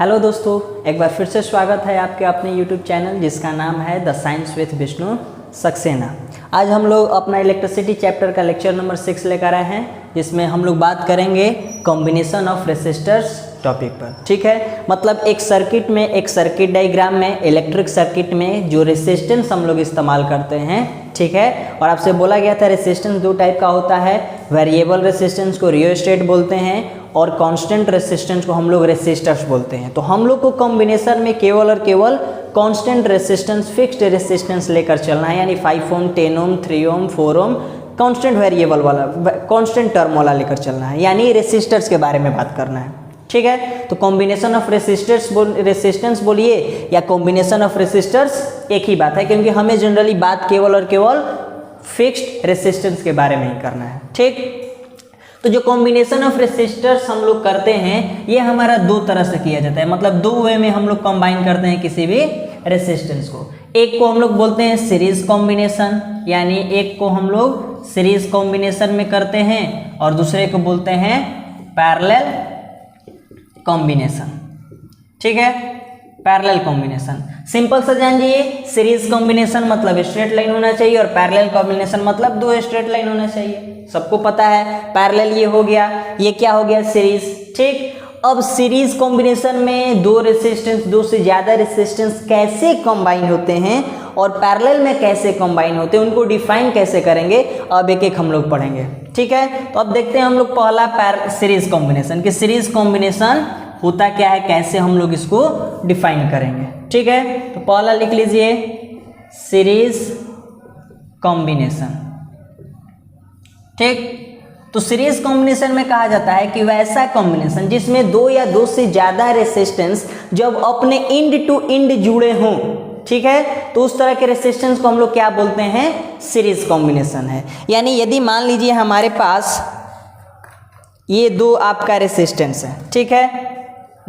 Hello दोस्तों, एक बार फिर से स्वागत है आपके अपने यूट्यूब चैनल जिसका नाम है the science with Vishnu Saxena. आज हम लोग अपना इलेक्ट्रिसिटी चैप्टर का लेक्चर नंबर 6 लेकर आए हैं, जिसमें हम लोग बात करेंगे कॉम्बिनेशन ऑफ रेसिस्टर्स टॉपिक पर। ठीक है, मतलब एक सर्किट में, एक सर्किट डायग्राम में, इलेक्ट्रिक सर्किट में जो रेसिस्टेंस हम लोग इस्तेमाल करते हैं, ठीक है। और आपसे बोला गया था रेसिस्टेंस दो टाइप का होता है, वेरिएबल रेसिस्टेंस को रियोस्टेट बोलते हैं और कांस्टेंट रेसिस्टेंस को हम लोग रेसिस्टर्स बोलते हैं। तो हम लोग को कॉम्बिनेशन में केवल और केवल कांस्टेंट रेसिस्टेंस, फिक्स्ड रेसिस्टेंस लेकर चलना है, यानी 5 ओम, 10 ओम, 3 ओम, 4 ओम, कांस्टेंट वेरिएबल वाला, कांस्टेंट टर्म वाला लेकर चलना है, यानी रेसिस्टर्स के बारे में बात करना है। ठीक है, तो कॉम्बिनेशन ऑफ रेसिस्टेंस बोलिए या कॉम्बिनेशन ऑफ रेसिस्टर्स एक ही बात है, क्योंकि हमें जनरली बात केवल और केवल फिक्स्ड रेसिस्टेंस के बारे में ही करना है। ठीक, तो जो कॉम्बिनेशन ऑफ रेसिस्टर्स हम लोग करते हैं ये हमारा दो तरह से किया जाता है, मतलब दो वे में हम लोग कंबाइन करते हैं किसी भी रेसिस्टेंस को। एक को हम लोग बोलते हैं सीरीज कॉम्बिनेशन, यानी एक को हम लोग सीरीज कॉम्बिनेशन में करते हैं और दूसरे को बोलते हैं पैरेलल कॉम्बिनेशन। ठीक है, पैरेलल कॉम्बिनेशन सिंपल से जान जाइए, सीरीज कॉम्बिनेशन मतलब स्ट्रेट लाइन होना चाहिए और पैरेलल कॉम्बिनेशन मतलब दो स्ट्रेट लाइन होना चाहिए। सबको पता है पैरेलल ये हो गया, ये क्या हो गया, सीरीज। ठीक, अब सीरीज कॉम्बिनेशन में दो रेसिस्टेंस, दो से ज्यादा रेसिस्टेंस कैसे कंबाइन होते हैं और पैरेलल में कैसे कंबाइन होते हैं, उनको डिफाइन कैसे करेंगे, अब एक एक हम लोग पढ़ेंगे। ठीक है, तो अब देखते हैं हम लोग पहला सीरीज कॉम्बिनेशन कि सीरीज कॉम्बिनेशन होता क्या है, कैसे हम लोग इसको डिफाइन करेंगे। ठीक है, तो पहला लिख लीजिए सीरीज कॉम्बिनेशन। ठीक, तो सीरीज कॉम्बिनेशन में कहा जाता है कि वैसा कॉम्बिनेशन जिसमें दो या दो से ज्यादा रेसिस्टेंस जब अपने इंड टू इंड जुड़े हों, ठीक है, तो उस तरह के रेसिस्टेंस को हम लोग क्या बोलते हैं, सीरीज कॉम्बिनेशन है। यानी यदि मान लीजिए हमारे पास ये दो आपका रेसिस्टेंस है, ठीक है,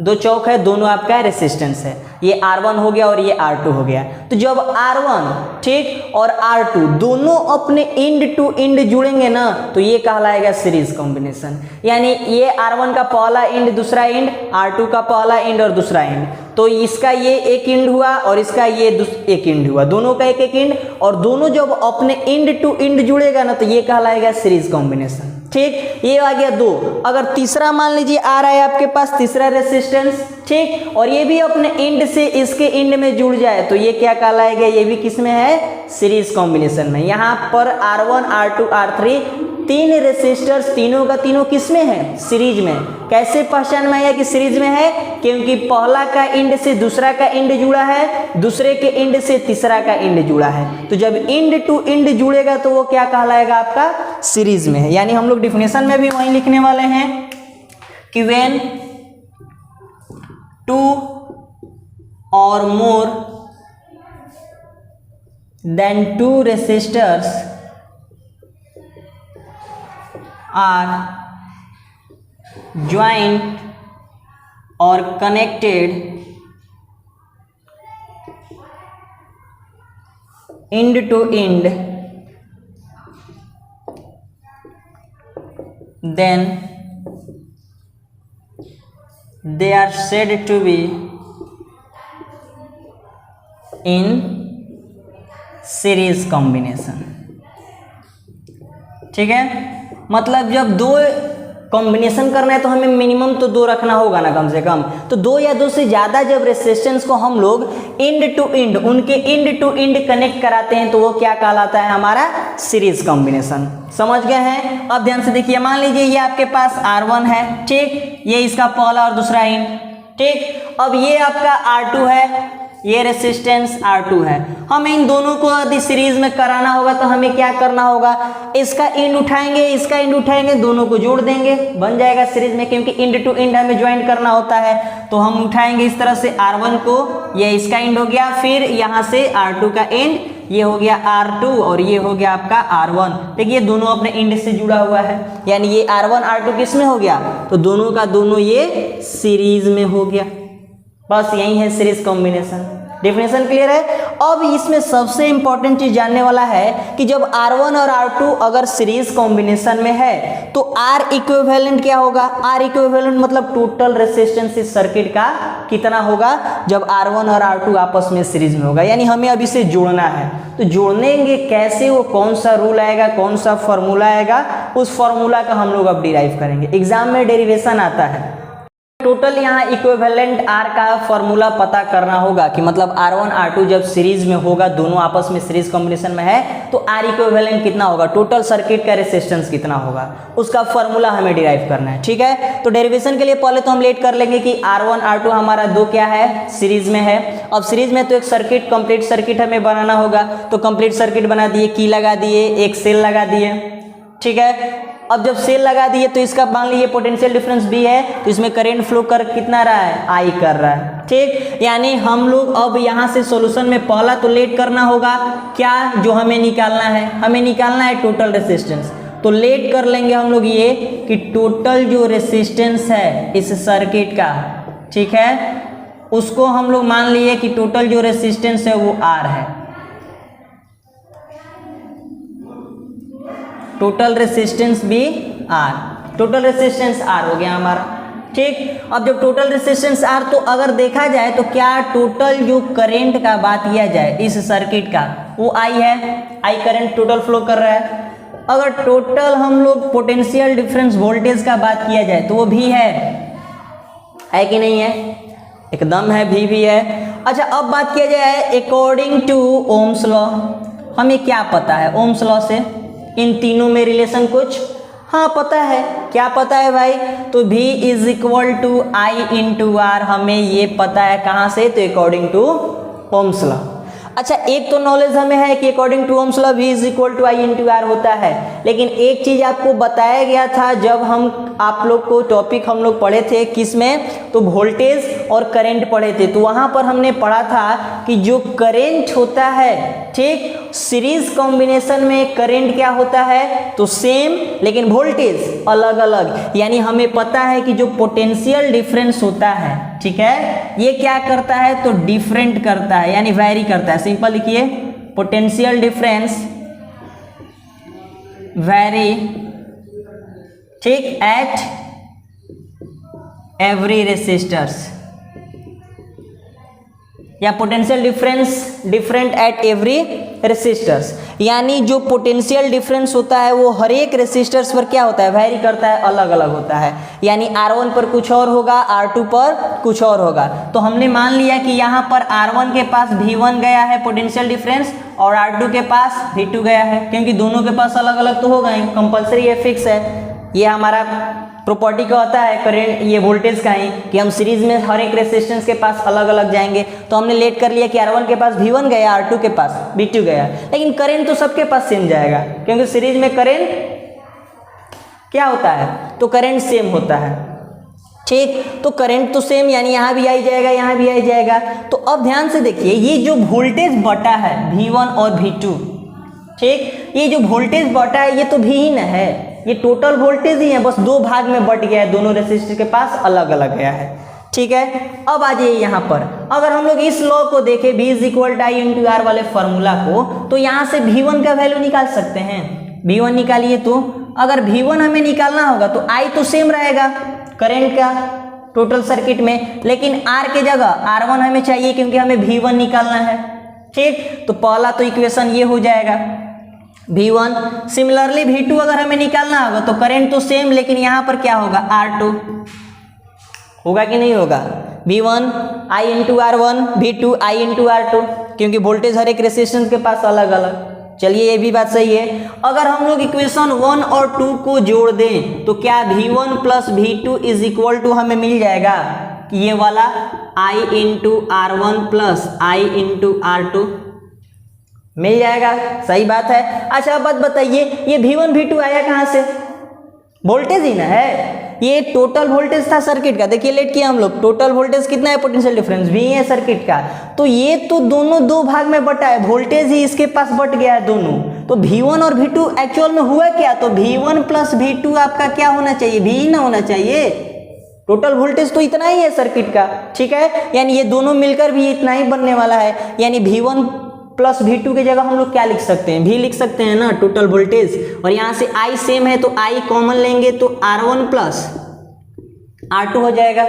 दो चौक है, दोनों आपका रेसिस्टेंस है, ये R1 हो गया और ये R2 हो गया। तो जब R1 ठीक और R2 दोनों अपने इंड टू इंड जुड़ेंगे ना, तो ये कहलाएगा सीरीज कॉम्बिनेशन। यानी ये R1 का पहला इंड, दूसरा इंड, R2 का पहला इंड और दूसरा इंड, तो इसका ये एक इंड हुआ और इसका ये एक इंड हुआ, दोनों का एक एक इंड, और दोनों जब अपने इंड टू इंड जुड़ेगा ना, तो ये कहलाएगा सीरीज कॉम्बिनेशन। ठीक, ये आ गया दो। अगर तीसरा मान लीजिए आ रहा है आपके पास तीसरा रेसिस्टेंस, ठीक, और ये भी अपने इंड से इसके इंड में जुड़ जाए, तो ये क्या कहलाएगा, ये भी किस में है, सीरीज कॉम्बिनेशन में। यहाँ पर R1, R2, R3 तीन रेसिस्टर्स, तीनों का तीनों किस में है, सीरीज में। कैसे पहचान में आया कि सीरीज में है, क्योंकि पहला का इंड से दूसरा का इंड जुड़ा है, दूसरे के इंड से तीसरा का इंड जुड़ा है, तो जब इंड टू इंड जुड़ेगा तो वो क्या कहलाएगा, आपका सीरीज में है। यानी हम लोग डिफिनेशन में भी वही लिखने वाले हैं कि when two or more than two resistors are joined or connected end to end, then they are said to be in series combination। ठीक है, मतलब जब दो कॉम्बिनेशन करना है तो हमें मिनिमम तो दो रखना होगा ना, कम से कम। तो दो या दो से ज्यादा जब रेसिस्टेंस को हम लोग इंड टू इंड, उनके इंड टू इंड कनेक्ट कराते हैं, तो वो क्या कहलाता है, हमारा सीरीज कॉम्बिनेशन। समझ गए हैं? अब ध्यान से देखिए, मान लीजिए ये आपके पास R1 है, ठीक, ये इसका पहला और दूसरा इंड, ठीक, अब ये आपका R2 है, ये रेसिस्टेंस R2 है। हमें इन दोनों को यदि सीरीज में कराना होगा तो हमें क्या करना होगा, इसका इंड उठाएंगे, इसका इंड उठाएंगे, दोनों को जोड़ देंगे, बन जाएगा सीरीज में, क्योंकि इंड टू इंड हमें ज्वाइन करना होता है। तो हम उठाएंगे इस तरह से R1 को, ये इसका इंड हो गया, फिर यहाँ से R2 का इंड, ये हो गया R2 और ये हो गया आपका R1। देखिए दोनों अपने इंड से जुड़ा हुआ है, यानी ये R1 R2 किस में हो गया, तो दोनों का दोनों ये सीरीज में हो गया। बस यही है सीरीज कॉम्बिनेशन। डेफिनेशन क्लियर है। अब इसमें सबसे इंपॉर्टेंट चीज जानने वाला है कि जब R1 और R2 अगर सीरीज कॉम्बिनेशन में है तो R इक्विवेलेंट क्या होगा। R इक्विवेलेंट मतलब टोटल रेजिस्टेंस इस सर्किट का कितना होगा जब R1 और R2 आपस में सीरीज में होगा। यानी हमें अब इसे जोड़ना है, तो जोड़नेंगे कैसे, वो कौन सा रूल आएगा, कौन सा फॉर्मूला आएगा, उस फॉर्मूला का हम लोग अब डिराइव करेंगे। एग्जाम में डेरिवेशन आता है। टोटल यहाँ इक्विवेलेंट R का फॉर्मूला पता करना होगा कि मतलब R1 R2 जब सीरीज में होगा, दोनों आपस में सीरीज कॉम्बिनेशन में है, तो R इक्विवेलेंट कितना होगा, टोटल सर्किट का रेजिस्टेंस कितना होगा, उसका फॉर्मूला हमें डिराइव करना है। ठीक है, तो डेरिवेशन के लिए पहले तो हम लेट कर लेंगे कि R1 R2 हमारा दो क्या है, सीरीज में है। अब सीरीज में तो एक सर्किट, कंप्लीट सर्किट हमें बनाना होगा, तो कंप्लीट सर्किट बना दिए, की लगा दिए, एक सेल लगा दिए। ठीक है, अब जब सेल लगा दिए तो इसका मान लीजिए पोटेंशियल डिफरेंस भी है, तो इसमें करंट फ्लो कर कितना रहा है, I कर रहा है। ठीक, यानी हम लोग अब यहाँ से सॉल्यूशन में पहला तो लेट करना होगा क्या, जो हमें निकालना है, हमें निकालना है टोटल रेजिस्टेंस। तो लेट कर लेंगे हम लोग ये कि टोटल जो रेजिस्टेंस है इस सर्किट का, ठीक है, उसको हम लोग मान लिए कि टोटल जो रेजिस्टेंस है वो R है। टोटल रेजिस्टेंस भी R, टोटल रेजिस्टेंस R हो गया हमारा। ठीक, अब जब टोटल रेजिस्टेंस R, तो अगर देखा जाए तो क्या टोटल जो करंट का बात किया जाए इस सर्किट का, वो I है, I करंट टोटल फ्लो कर रहा है। अगर टोटल हम लोग पोटेंशियल डिफरेंस वोल्टेज का बात किया जाए तो वो भी है कि नहीं है, एकदम है, भी है। अच्छा, अब बात किया जाए अकॉर्डिंग टू ओम्स लॉ, हमें क्या पता है ओम्स लॉ से, इन तीनों में रिलेशन कुछ, हाँ पता है, क्या पता है भाई, तो V is equal to I into R, हमें ये पता है कहाँ से, तो अकॉर्डिंग टू ओम्स लॉ। अच्छा, एक तो नॉलेज हमें है कि according to Ohm's law V is equal to I into R होता है, लेकिन एक चीज आपको बताया गया था जब हम आप लोग को टॉपिक हम लोग पढ़े थे किस में, तो वोल्टेज और करंट पढ़े थे, तो वहां पर हमने पढ़ा था कि जो करंट होता है, ठीक, सीरीज कॉम्बिनेशन में करंट क्या होता है, तो सेम, लेकिन वोल्टेज अलग अलग। यानी हमें पता है कि जो पोटेंशियल डिफरेंस होता है, ठीक है, ये क्या करता है, तो डिफरेंट करता है, यानी वैरी करता है। सिंपल लिखिए, पोटेंशियल डिफरेंस वैरी, ठीक, एट एवरी रेसिस्टर्स, या potential difference different at every resistors, यानी जो पोटेंशियल डिफरेंस होता है वो हर एक रेसिस्टर्स पर क्या होता है, वैरी करता है, अलग अलग होता है। यानी R1 पर कुछ और होगा, R2 पर कुछ और होगा। तो हमने मान लिया कि यहाँ पर R1 के पास V1 गया है पोटेंशियल डिफरेंस, और R2 के पास V2 गया है, क्योंकि दोनों के पास अलग अलग तो होगा ही, कंपल्सरी है, फिक्स है। ये हमारा प्रॉपर्टी का होता है करंट, ये वोल्टेज का ही, कि हम सीरीज में हर एक रेजिस्टेंस के पास अलग अलग जाएंगे। तो हमने लेट कर लिया कि R1 के पास V1 गया, R2 के पास V2 गया, लेकिन करंट तो सबके पास सेम जाएगा, क्योंकि सीरीज में करंट क्या होता है, तो करंट सेम होता है। ठीक, तो करंट तो सेम, यानी यहाँ भी आई जाएगा, यहाँ भी आई जाएगा। तो अब ध्यान से देखिए, ये जो वोल्टेज बटा है V1 और V2, ठीक, ये जो वोल्टेज बटा है ये तो भी ही न है, ये टोटल वोल्टेज ही है, बस दो भाग में बट गया है, दोनों रेसिस्टर के पास अलग अलग गया है। ठीक है, अब आ जाइए यहाँ पर, अगर हम लोग इस लॉ को देखें V is equal to I into R वाले फॉर्मूला को, तो यहाँ से V1 का वैल्यू निकाल सकते हैं। V1 निकालिए, तो अगर V1 हमें निकालना होगा तो I तो सेम रहेगा करंट का टोटल सर्किट में, लेकिन R के जगह R1 हमें चाहिए, क्योंकि हमें V1 निकालना है। ठीक, तो पहला तो इक्वेशन ये हो जाएगा V1। सिमिलरली V2 अगर हमें निकालना होगा तो करंट तो सेम, लेकिन यहाँ पर क्या होगा, R2 होगा कि नहीं होगा, V1 I into R1, V2 I into R2, क्योंकि वोल्टेज हर एक रेजिस्टेंस के पास अलग अलग। चलिए, ये भी बात सही है। अगर हम लोग इक्वेशन 1 और 2 को जोड़ दें तो क्या V1 plus V2 is equal to हमें मिल जाएगा कि ये वाला I into R1 plus I into R2 मिल जाएगा। सही बात है। अच्छा, अब बात बताइए, ये V1 V2 आया कहाँ से, वोल्टेज ही ना है, ये टोटल वोल्टेज था सर्किट का। देखिए लेट किया हम लोग, टोटल वोल्टेज कितना है, पोटेंशियल डिफरेंस V है सर्किट का, तो ये तो दोनों दो भाग में बटा है, वोल्टेज ही इसके पास बट गया है दोनों। तो V1 और V2 एक्चुअल में हुआ क्या, तो V1 प्लस V2 आपका क्या होना चाहिए, V ही ना होना चाहिए। टोटल वोल्टेज तो इतना ही है सर्किट का, ठीक है, यानी ये दोनों मिलकर भी इतना ही बनने वाला है, यानी V1 प्लस V2 की जगह हम लोग क्या लिख सकते हैं, V लिख सकते हैं ना, टोटल वोल्टेज। और यहाँ से I सेम है तो I कॉमन लेंगे तो R1 प्लस R2 हो जाएगा।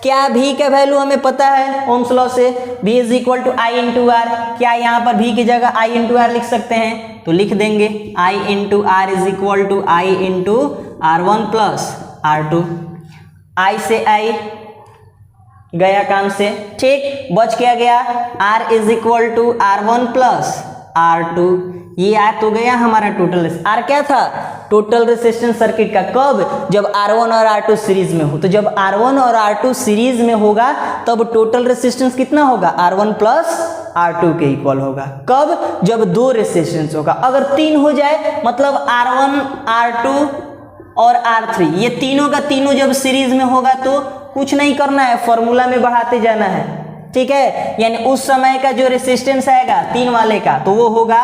क्या V का वैल्यू हमें पता है ओम्स लॉ से, V is equal to I into R. क्या यहाँ पर V की जगह I इंटू आर लिख सकते हैं, तो लिख देंगे I into R is equal to I into R1 plus R2। I से I गया काम से, ठीक, बच क्या गया, R is equal to R1 plus R2। ये आ तो गया हमारा टोटल। R क्या था, टोटल रेजिस्टेंस सर्किट का, कब, जब R1 और R2 सीरीज में हो। तो जब R1 और R2 सीरीज में होगा तब टोटल रेजिस्टेंस कितना होगा, R1 प्लस R2 के इक्वल होगा। कब, जब दो रेजिस्टेंस होगा। अगर 3 हो जाए मतलब R1 R2 और R3, ये तीनों का तीनों जब सीरीज में होगा तो कुछ नहीं करना है, फॉर्मूला में बढ़ाते जाना है, ठीक है, यानी उस समय का जो रेजिस्टेंस आएगा 3 वाले का तो वो होगा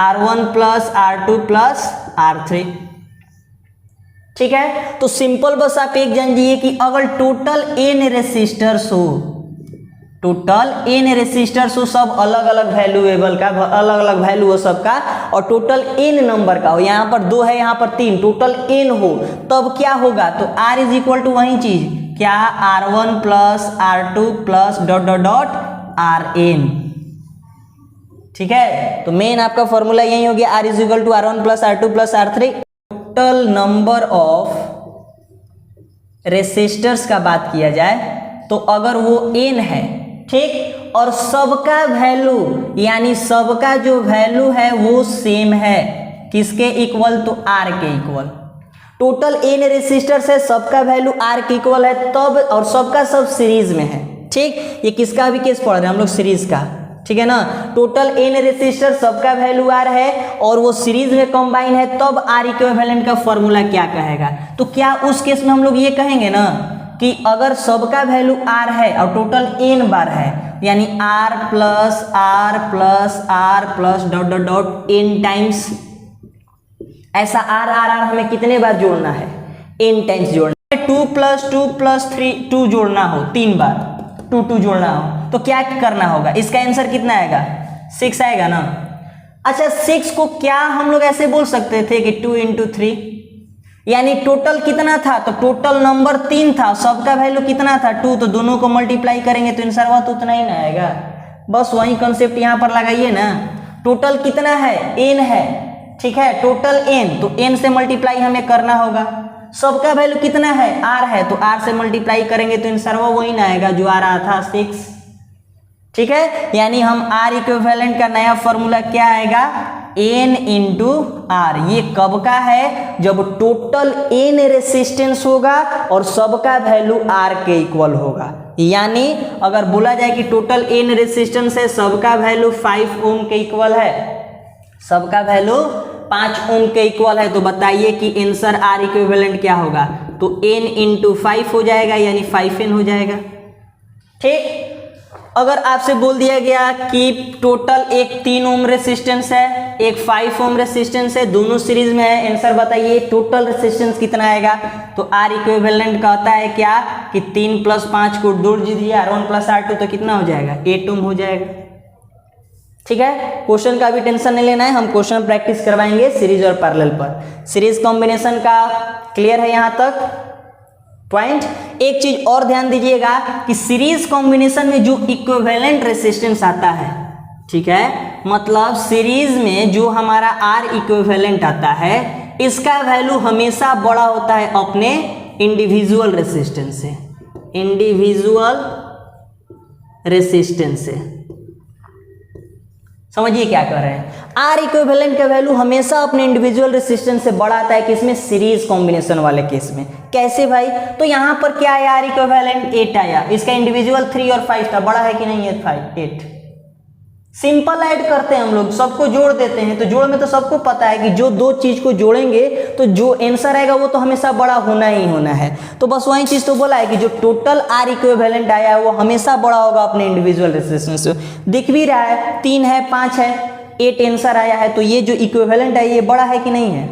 R1 plus R2 plus R3, ठीक है। तो सिंपल बस आप एक जान जाइए कि अगर टोटल n रेसिस्टर्स हो, टोटल n रेसिस्टर्स हो, सब अलग अलग वैल्यूएबल का, अलग अलग वैल्यू हो सबका, और टोटल n नंबर का हो, यहाँ पर 2 है यहाँ पर 3, टोटल n हो, तब क्या होगा, तो R इज इक्वल टू वही चीज, क्या, R1 plus R2 plus dot dot dot Rn, ठीक है। तो मेन आपका फॉर्मूला यही हो गया, R is equal to R1 plus R2 plus R3। Total number of resistors का बात किया जाए तो अगर वो n है, ठीक, और सबका वैल्यू यानी सबका जो वैल्यू है वो सेम है, किसके इक्वल, तो R के इक्वल। टोटल n रेसिस्टर्स है, सबका वैल्यू R के इक्वल है तब, और सबका सब सीरीज में है, ठीक, ये किसका भी केस पढ़ रहे हैं हम लोग, सीरीज का, ठीक है ना। टोटल n रेसिस्टर सबका वैल्यू R है और वो सीरीज में कंबाइन है, तब R इक्विवेलेंट का फॉर्मूला क्या कहेगा, तो क्या उस केस में हम लोग ये कहेंगे ना कि अगर सबका वैल्यू R है और टोटल n बार है, यानी R plus R plus dot dot dot n times, ऐसा R हमें कितने बार जोड़ना है, n टाइम्स जोड़ना है। 2 प्लस 3 2 जोड़ना हो 3 बार, 2 जोड़ना हो तो क्या करना होगा, इसका आंसर कितना आएगा, 6 आएगा ना। अच्छा 6 को क्या हम लोग ऐसे बोल सकते थे कि 2 इंटू 3, यानी टोटल कितना था, तो टोटल नंबर 3 था, सबका वैल्यू कितना था 2, तो दोनों को मल्टीप्लाई करेंगे तो आंसर तो उतना ही ना आएगा। बस वही कंसेप्ट यहाँ पर लगाइए ना, टोटल कितना है, n है, ठीक है, टोटल n, तो n से मल्टीप्लाई हमें करना होगा। सबका वैल्यू कितना है, R है, तो R से मल्टीप्लाई करेंगे तो आंसर वही ना आएगा जो आ रहा था 6, ठीक है। यानी हम R इक्विवेलेंट का नया फॉर्मूला क्या आएगा, n इंटू R। ये कब का है, जब टोटल n रेसिस्टेंस होगा और सबका वैल्यू R के इक्वल होगा। यानी अगर बोला जाए कि टोटल n रेसिस्टेंस है, सबका वैल्यू 5 ओम के इक्वल है, सबका वैल्यू 5 ओम के इक्वल है, तो बताइए कि आंसर R इक्विवेलेंट क्या होगा, तो n इंटू 5 हो जाएगा, यानी 5n हो जाएगा, ठीक। अगर आपसे बोल दिया गया कि टोटल एक 3 ओम रेसिस्टेंस है, एक 5 ओम रेसिस्टेंस है, दोनों सीरीज में है, आंसर बताइए टोटल रेसिस्टेंस कितना आएगा, तो R इक्विवेलेंट कहता है क्या कि 3 प्लस 5 को जोड़ दीजिए, R1 प्लस R2 तो कितना हो जाएगा, 8 ओम हो जाएगा, ठीक है। क्वेश्चन का भी टेंशन नहीं लेना है, हम क्वेश्चन प्रैक्टिस करवाएंगे सीरीज और पैरेलल पर। सीरीज कॉम्बिनेशन का क्लियर है यहाँ तक पॉइंट। एक चीज और ध्यान दीजिएगा कि सीरीज कॉम्बिनेशन में जो इक्विवेलेंट रेसिस्टेंस आता है, ठीक है, मतलब सीरीज में जो हमारा R इक्विवेलेंट आता है, इसका वैल्यू हमेशा बड़ा होता है अपने इंडिविजुअल रेसिस्टेंस से, इंडिविजुअल रेसिस्टेंस से। समझिए क्या कर रहे हैं, R इक्विवेलेंट का वैल्यू हमेशा अपने इंडिविजुअल रेसिस्टेंस से बड़ा आता है, किसमें, सीरीज कॉम्बिनेशन वाले केस में। कैसे भाई, तो यहाँ पर क्या आया, R इक्विवेलेंट 8 आया, इसका इंडिविजुअल 3 और 5 था, बड़ा है कि नहीं है 5 8। सिंपल ऐड करते हैं हम लोग, सबको जोड़ देते हैं, तो जोड़ में तो सबको पता है कि जो दो चीज को जोड़ेंगे तो जो आंसर आएगा वो तो हमेशा बड़ा होना ही होना है। तो बस वही चीज तो बोला है कि जो टोटल R इक्विवेलेंट आया है वो हमेशा बड़ा होगा अपने इंडिविजुअल रेसिस्टेंस से। दिख भी रहा है 3 है 5 है 8 आंसर आया है, तो ये जो इक्विवेलेंट है ये बड़ा है कि नहीं है,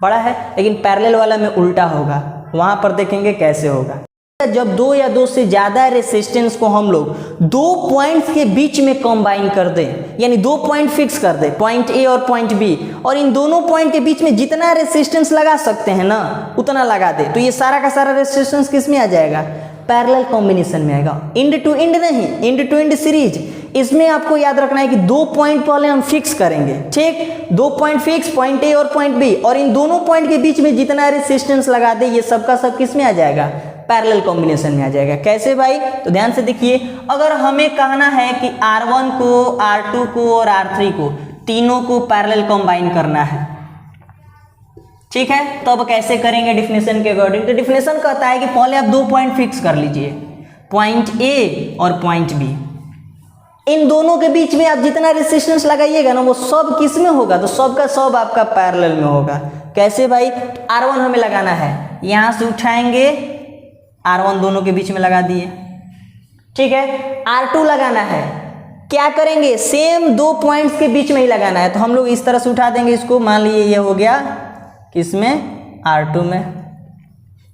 बड़ा है। लेकिन पैरेलल वाला में उल्टा होगा, वहां पर देखेंगे कैसे होगा। जब दो या दो से ज्यादा रेसिस्टेंस को हम लोग दो पॉइंट्स के बीच में कंबाइन कर दें, यानी दो पॉइंट फिक्स कर दें, पॉइंट ए और पॉइंट बी, और इन दोनों पॉइंट के बीच में जितना रेसिस्टेंस लगा सकते हैं ना उतना लगा दे, तो ये सारा का सारा रेसिस्टेंस किस में आ जाएगा? पैरेलल कॉम्बिनेशन में आएगा। इंड टू इंड नहीं, इंड टू इंड सीरीज। इसमें आपको याद रखना है कि दो पॉइंट पहले हम फिक्स करेंगे, ठीक, दो पॉइंट फिक्स, पॉइंट ए और पॉइंट बी, और इन दोनों पॉइंट के बीच में जितना रेसिस्टेंस लगा दे ये सबका सब किस में आ जाएगा? पैरेलल कॉम्बिनेशन में आ जाएगा। कैसे भाई? तो ध्यान से देखिए, अगर हमें कहना है कि R1 को, R2 को और R3 को तीनों को पैरेलल कंबाइन करना है, ठीक है, तो अब कैसे करेंगे डेफिनेशन के अकॉर्डिंग? तो डेफिनेशन कहता है कि पहले आप दो पॉइंट फिक्स कर लीजिए, पॉइंट ए और पॉइंट बी। इन दोनों के बीच में आप जितना रेसिस्टेंस लगाइएगा ना वो सब किस में होगा? तो सब का सब आपका पैरेलल में होगा। कैसे भाई? R1 हमें लगाना है, यहां से उठाएंगे, R1 दोनों के बीच में लगा दिए, ठीक है। R2 लगाना है, क्या करेंगे? सेम दो पॉइंट्स के बीच में ही लगाना है, तो हम लोग इस तरह से उठा देंगे इसको, मान लीजिए ये हो गया किसमें? R2 में।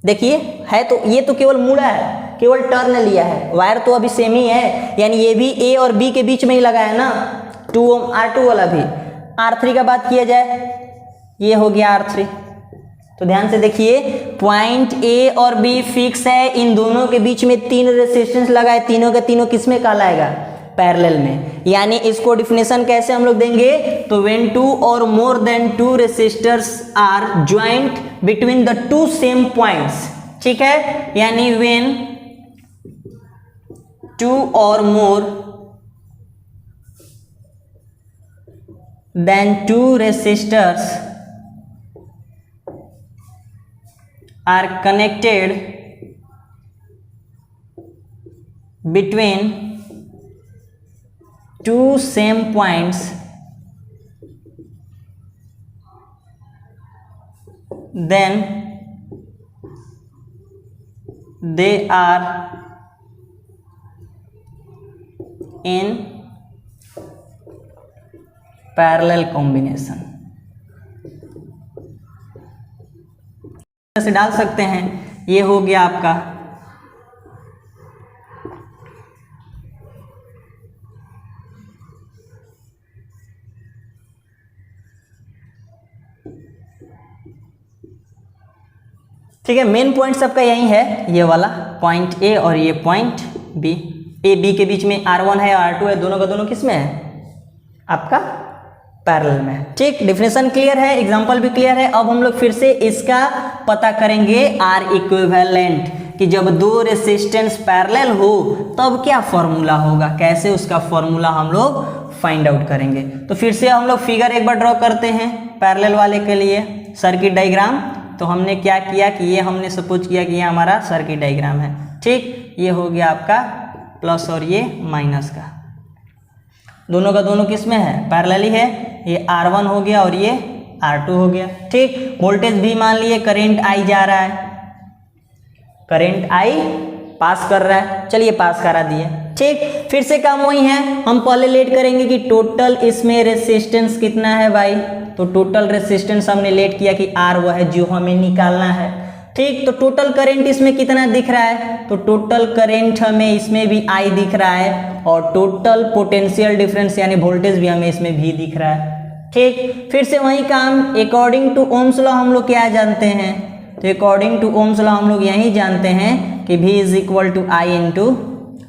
देखिए है तो ये तो केवल मुड़ा है, केवल टर्न लिया है, वायर तो अभी सेम ही है, यानी ये भी ए और बी के बीच में ही लगा है ना, 2 ओम R2 वाला भी। R3 का बात किया जाए, ये हो गया R3। तो ध्यान से देखिए, पॉइंट ए और बी फिक्स है, इन दोनों के बीच में तीन रेसिस्टेंस लगा है, तीनों के तीनों किस में कहलाएगा? पैरेलल में। यानी इसको डिफिनेशन कैसे हम लोग देंगे? तो when two or more than two resistors are joint between the two same points, ठीक है, यानी when two or more than two resistors are connected between two same points, then they are in parallel combination। से डाल सकते हैं, ये हो गया आपका ठीक है। मेन पॉइंट सबका यही है, ये वाला पॉइंट ए और ये पॉइंट बी। ए बी के बीच में R1 है और R2 है, दोनों का दोनों किस में है? आपका पैरेलल में। ठीक, डेफिनेशन क्लियर है, एग्जांपल भी क्लियर है। अब हम लोग फिर से इसका पता करेंगे R इक्विवेलेंट, कि जब दो रेसिस्टेंस पैरेलल हो तब क्या फॉर्मूला होगा, कैसे उसका फॉर्मूला हम लोग फाइंड आउट करेंगे। तो फिर से हम लोग फिगर एक बार ड्रॉ करते हैं पैरेलल वाले के लिए, सर्किट डायग्राम। तो हमने क्या किया कि ये हमने सपोज किया कि ये हमारा सर्किट डायग्राम है, ठीक, ये हो गया आपका प्लस और ये माइनस का, दोनों का दोनों किस में है? पैरेलल ही है। ये R1 हो गया और ये R2 हो गया, ठीक। वोल्टेज भी मान लिए, करंट I जा रहा है, करंट I पास कर रहा है, चलिए पास करा दिए, ठीक। फिर से काम वही है, हम पहले लेट करेंगे कि टोटल इसमें रेसिस्टेंस कितना है भाई। तो टोटल रेसिस्टेंस हमने लेट किया कि R वो है जो हमें निकालना है, ठीक। तो टोटल करंट इसमें कितना दिख रहा है? तो टोटल करंट हमें इसमें भी I दिख रहा है, और टोटल पोटेंशियल डिफरेंस यानी वोल्टेज भी हमें इसमें भी दिख रहा है, ठीक। फिर से वही काम, अकॉर्डिंग टू ओम्स लॉ हम लोग क्या जानते हैं? तो अकॉर्डिंग टू ओम्स लॉ हम लोग यही जानते हैं कि V is equal to I into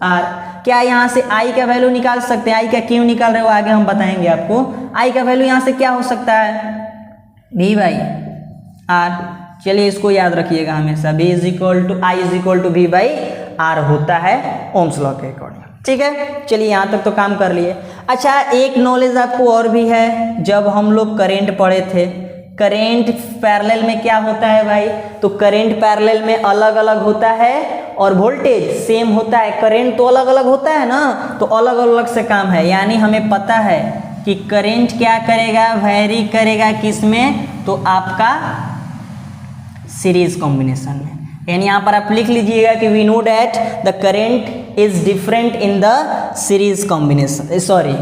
R। क्या यहाँ से I का वैल्यू निकाल सकते हैं? I का क्यों निकाल रहे हो आगे हम बताएंगे आपको। I का वैल्यू यहाँ से क्या हो सकता है? V by R। चलिए इसको याद रखिएगा हमेशा, V is equal to I is equal to V by R होता है ओम्स लॉ के अकॉर्डिंग, ठीक है। चलिए यहाँ तक तो काम कर लिए। अच्छा, एक नॉलेज आपको और भी है, जब हम लोग करंट पढ़े थे, करंट पैरेलल में क्या होता है भाई? तो करंट पैरेलल में अलग अलग होता है और वोल्टेज सेम होता है। करंट तो अलग अलग होता है ना, तो अलग अलग से काम है, यानी हमें पता है कि करंट क्या करेगा? वेरी करेगा किस में? तो आपका सीरीज कॉम्बिनेशन में। यानी यहाँ पर आप लिख लीजिएगा कि we know that the current is different in the series combination, sorry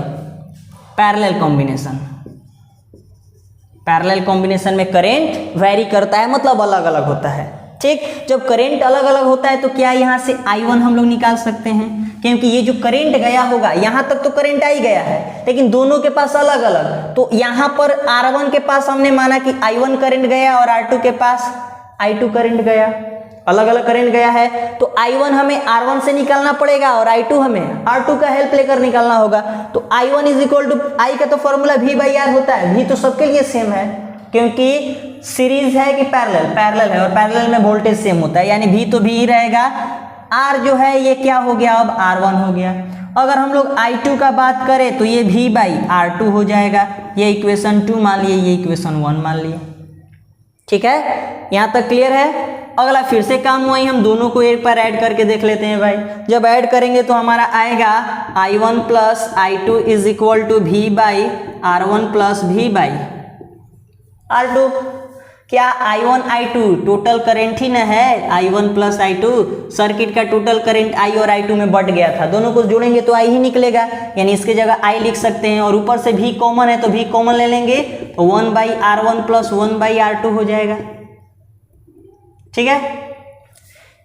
parallel combination. Parallel combination में करेंट वेरी करता है, मतलब अलग अलग होता है, ठीक, जब करंट अलग अलग होता है तो क्या यहाँ से I1 हम लोग निकाल सकते हैं, क्योंकि ये जो करंट गया होगा यहाँ तक तो करंट आ ही गया है, लेकिन दोनों के पास अलग अलग, तो यहाँ पर R1 के पास हमने माना कि I1 करंट गया और R2 के पास I2 करंट गया, अलग अलग करंट गया है, तो I1 हमें R1 से निकालना पड़ेगा और I2 हमें R2 का हेल्प लेकर निकालना होगा। तो I1 is equal to, I का तो फॉर्मूला V/R होता है, V तो सबके लिए सेम है क्योंकि सीरीज है कि पैरेलल है और पैरेलल में वोल्टेज सेम होता है, यानी V तो V ही रहेगा। R जो है ये क्या हो गया, अब R1 हो गया। अगर हम लोग I2 का बात करें तो ये V/R2 हो जाएगा, ये इक्वेशन 2 मान लिए, ये इक्वेशन 1 मान लिए। ठीक है, यहाँ तक क्लियर है। अगला फिर से काम वही, हम दोनों को एक बार ऐड करके देख लेते हैं भाई। जब ऐड करेंगे तो हमारा आएगा I1 plus I2 is equal to V/R1 plus V/R2। क्या I1 I2 टोटल करंट ही न है, I1 प्लस I2 सर्किट का टोटल करंट I और I2 में बढ़ गया था, दोनों को जोड़ेंगे तो I ही निकलेगा, यानी इसके जगह I लिख सकते हैं और ऊपर से V कॉमन है तो V कॉमन ले लेंगे तो 1/R1 प्लस 1/R2 हो जाएगा। ठीक है,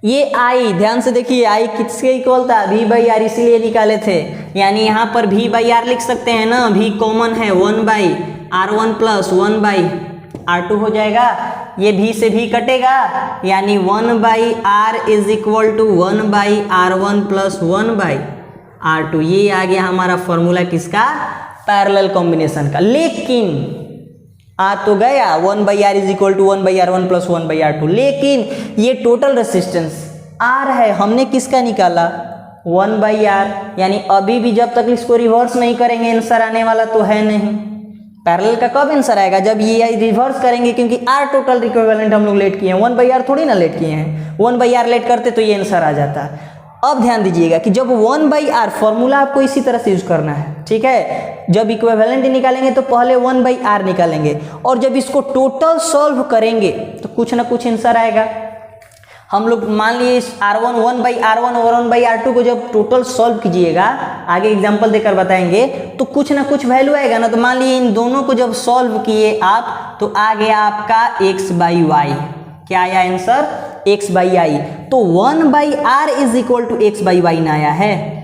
ये I ध्यान से देखिए, I किसके इक्वल था, V/R, इसीलिए निकाले थे, यानी यहाँ पर V/R लिख सकते हैं ना, V कॉमन है 1/R1 प्लस 1/R2 हो जाएगा, ये V से V कटेगा, यानी 1/R is equal to 1/R1 plus 1/R2। ये आ गया हमारा फॉर्मूला किसका, पैरेलल कॉम्बिनेशन का। लेकिन आ तो गया 1/R is equal to 1/R1 plus 1/R2, लेकिन ये टोटल रेसिस्टेंस R है, हमने किसका निकाला, 1/R, यानी अभी भी जब तक इसको रिवर्स नहीं करेंगे आंसर आने वाला तो है नहीं। पैरेलल का कब आंसर आएगा, जब ये रिवर्स करेंगे, क्योंकि R टोटल इक्विवेलेंट हम लोग लेट किए हैं, 1/R थोड़ी ना लेट किए हैं, 1/R लेट करते तो ये आंसर आ जाता। अब ध्यान दीजिएगा कि जब 1/R फॉर्मूला आपको इसी तरह से यूज करना है, ठीक है, जब इक्विवेलेंट निकालेंगे तो पहले 1/R निकालेंगे और जब इसको टोटल सॉल्व करेंगे तो कुछ ना कुछ आंसर आएगा। हम लोग मान लिए R1 1/R1 और 1/R2 को जब टोटल सॉल्व कीजिएगा, आगे एग्जांपल देकर बताएंगे, तो कुछ ना कुछ वैल्यू आएगा ना, तो मान लिए इन दोनों को जब सॉल्व किए आप तो आ गया आपका x/y, क्या आया आंसर, x/y। तो 1/R is equal to x/y ना आया है,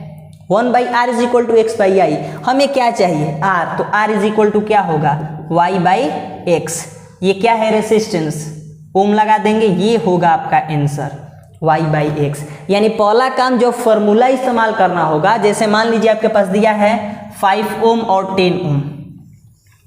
1/R is equal to x/y। हमें क्या चाहिए, R, तो R इज इक्वल टू क्या होगा, y/x। ये क्या है, रेसिस्टेंस, ओम लगा देंगे, ये होगा आपका आंसर y/x। यानी पहला काम जो फॉर्मूला इस्तेमाल करना होगा, जैसे मान लीजिए आपके पास दिया है 5 ओम और 10 ओम,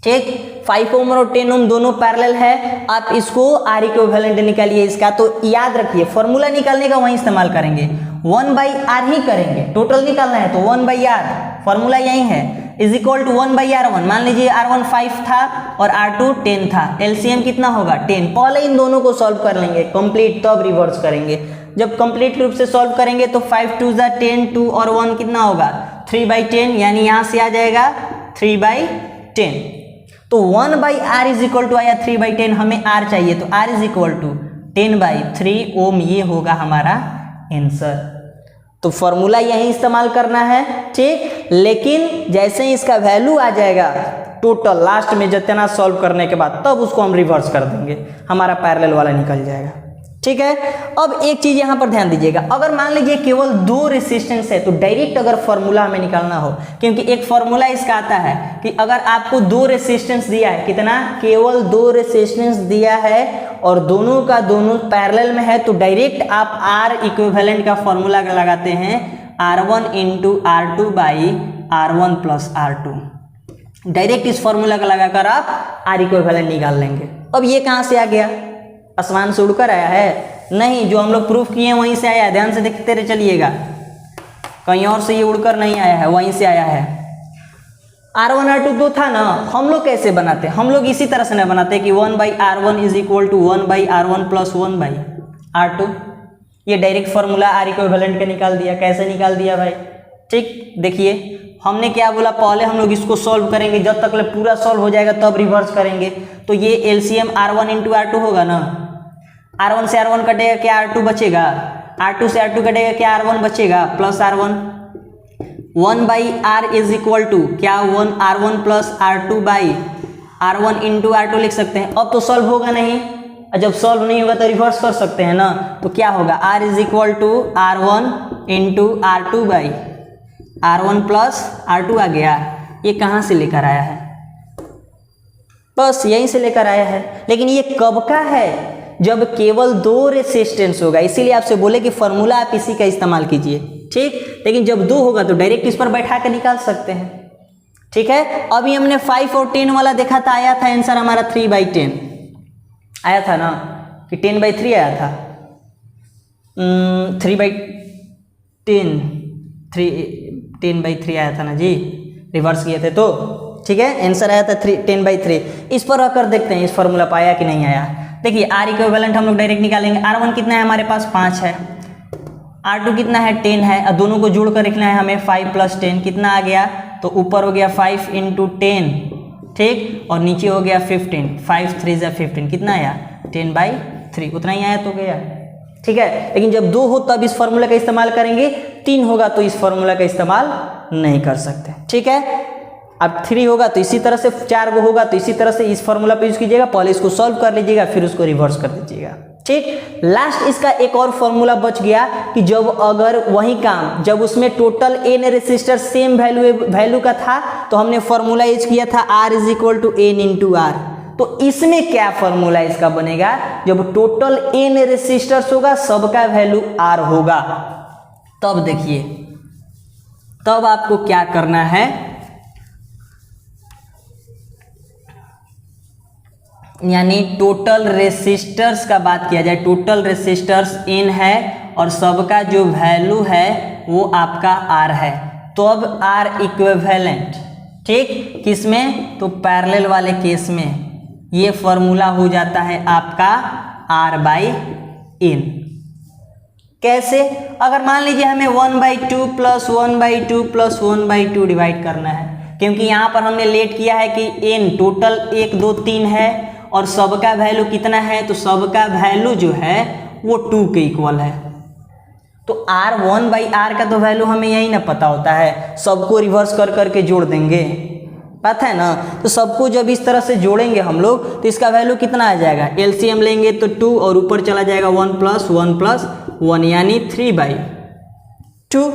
ठीक, 5 ओम और 10 ओम दोनों पैरेलल है, आप इसको R इक्विवेलेंट निकालिए इसका, तो याद रखिए फॉर्मूला निकालने का वहीं इस्तेमाल करेंगे, 1/R ही करेंगे, टोटल निकालना है तो 1/R, फॉर्मूला यही है, इज इक्वल टू 1/R1। मान लीजिए R1 5 था और R2 10 था, LCM कितना होगा 10। पहले इन दोनों को सॉल्व कर लेंगे कंप्लीट, तब रिवर्स करेंगे। जब कंप्लीट रूप से सॉल्व करेंगे तो 5 2 = 10, 2 और 1 कितना होगा 3/10, यानी यहाँ से आ जाएगा 3/10। तो 1/R इज इक्वल टू आया 3/10, हमें R चाहिए तो R इज इक्वल टू 10/3 ओम, ये होगा हमारा आंसर। तो फॉर्मूला यही इस्तेमाल करना है, ठीक, लेकिन जैसे ही इसका वैल्यू आ जाएगा टोटल लास्ट में जितना सॉल्व करने के बाद, तब उसको हम रिवर्स कर देंगे, हमारा पैरेलल वाला निकल जाएगा। ठीक है, अब एक चीज यहां पर ध्यान दीजिएगा, अगर मान लीजिए केवल 2 रेसिस्टेंस है तो डायरेक्ट अगर फॉर्मूला हमें निकालना हो, क्योंकि एक फॉर्मूला इसका आता है कि अगर आपको 2 रेसिस्टेंस दिया है, कितना, केवल 2 रेसिस्टेंस दिया है और दोनों का दोनों पैरेलल में है, तो डायरेक्ट आप R इक्विवेलेंट का फॉर्मूला लगाते हैं, R1 × R2/R1 + R2। डायरेक्ट इस फॉर्मूला का लगाकर आप R इक्विवेलेंट निकाल लेंगे। अब ये कहां से आ गया, आसमान से उड़कर आया है? नहीं, जो हम लोग प्रूफ किए हैं वहीं से आया है, ध्यान से देखते रहे चलिएगा, कहीं और से ये उड़कर नहीं आया है, वहीं से आया है। R1 R2 2 था ना, हम लोग कैसे बनाते, हम लोग इसी तरह से नहीं बनाते कि 1/R1 is equal to 1/R1 + 1/R2। ये डायरेक्ट फॉर्मूला R इक्विवेलेंट का निकाल दिया। कैसे निकाल दिया भाई, ठीक, देखिए हमने क्या बोला, पहले हम लोग इसको सॉल्व करेंगे, जब तक पूरा सॉल्व हो जाएगा तब रिवर्स करेंगे। तो ये LCM R1 × R2 होगा ना, R1 से R1 कटेगा, क्या R2 बचेगा, R2 से R2 कटेगा, क्या R1 बचेगा, plus R1। 1/R is equal to क्या, R1 + R2/R1 × R2 लिख सकते हैं। अब तो सॉल्व होगा नहीं, और जब सॉल्व नहीं होगा तो रिवर्स कर सकते हैं ना, तो क्या होगा R is equal to R1 into R2 by R1 plus R2 आ गया। ये कहाँ से लेकर आया है? बस यहीं से लेकर आया है। लेकिन ये कब का है? जब केवल 2 रेसिस्टेंस होगा, इसीलिए आपसे बोले कि फॉर्मूला आप इसी का इस्तेमाल कीजिए, ठीक। लेकिन जब 2 होगा तो डायरेक्ट इस पर बैठा कर निकाल सकते हैं, ठीक है। अभी हमने 5 और 10 वाला देखा था, आया था आंसर हमारा 3/10 आया था ना, कि 10/3 आया था, 10/3 आया था ना जी, रिवर्स किए थे तो, ठीक है। आंसर आया था 10/3। इस पर रखकर देखते हैं इस फॉर्मूला पर आया कि नहीं आया। देखिए R इक्विवेलेंट हम लोग डायरेक्ट निकालेंगे। R1 कितना है हमारे पास? 5 है। R2 कितना है? 10 है। और दोनों को जोड़ कर लिखना है हमें, 5 + 10 कितना आ गया? तो ऊपर हो गया 5 × 10, ठीक, और नीचे हो गया 15, 5 × 3 = 15, कितना आया? 10/3, उतना ही आया तो गया, ठीक है। लेकिन जब 2 हो तब इस फॉर्मूला का इस्तेमाल करेंगे, 3 होगा तो इस फॉर्मूला का इस्तेमाल नहीं कर सकते, ठीक है। अब 3 होगा तो इसी तरह से, 4 को होगा तो इसी तरह से इस फॉर्मूला पे यूज कीजिएगा। पहले इसको सॉल्व कर लीजिएगा, फिर उसको रिवर्स कर दीजिएगा, ठीक। लास्ट इसका एक और फॉर्मूला बच गया कि जब अगर वही काम, जब उसमें total n resistor same value का था तो हमने फॉर्मूला यूज किया था R is equal to n into R। तो इसमें क्या फॉर्मूला इसका बनेगा? जब टोटल n रेसिस्टर्स होगा, सबका वैल्यू R होगा, तब देखिए, तब आपको क्या करना है, यानी टोटल रेसिस्टर्स का बात किया जाए, टोटल रेसिस्टर्स n है और सबका जो वैल्यू है वो आपका R है, तो अब R इक्विवेलेंट, ठीक, किसमें? तो पैरेलल वाले केस में ये फॉर्मूला हो जाता है आपका R/n। कैसे? अगर मान लीजिए हमें 1/2 + 1/2 + 1/2 डिवाइड करना है, क्योंकि यहाँ पर हमने लेट किया है कि n टोटल 1 2 3 है और सबका वैल्यू कितना है? तो सबका वैल्यू जो है वो 2 के इक्वल है। तो R1/R का तो वैल्यू हमें यही ना पता होता है, सबको रिवर्स कर करके जोड़ देंगे, बात है ना। तो सबको जब इस तरह से जोड़ेंगे हम लोग तो इसका वैल्यू कितना आ जाएगा? एलसीएम लेंगे तो 2 और ऊपर चला जाएगा 1 + 1 + 1 यानी 3/2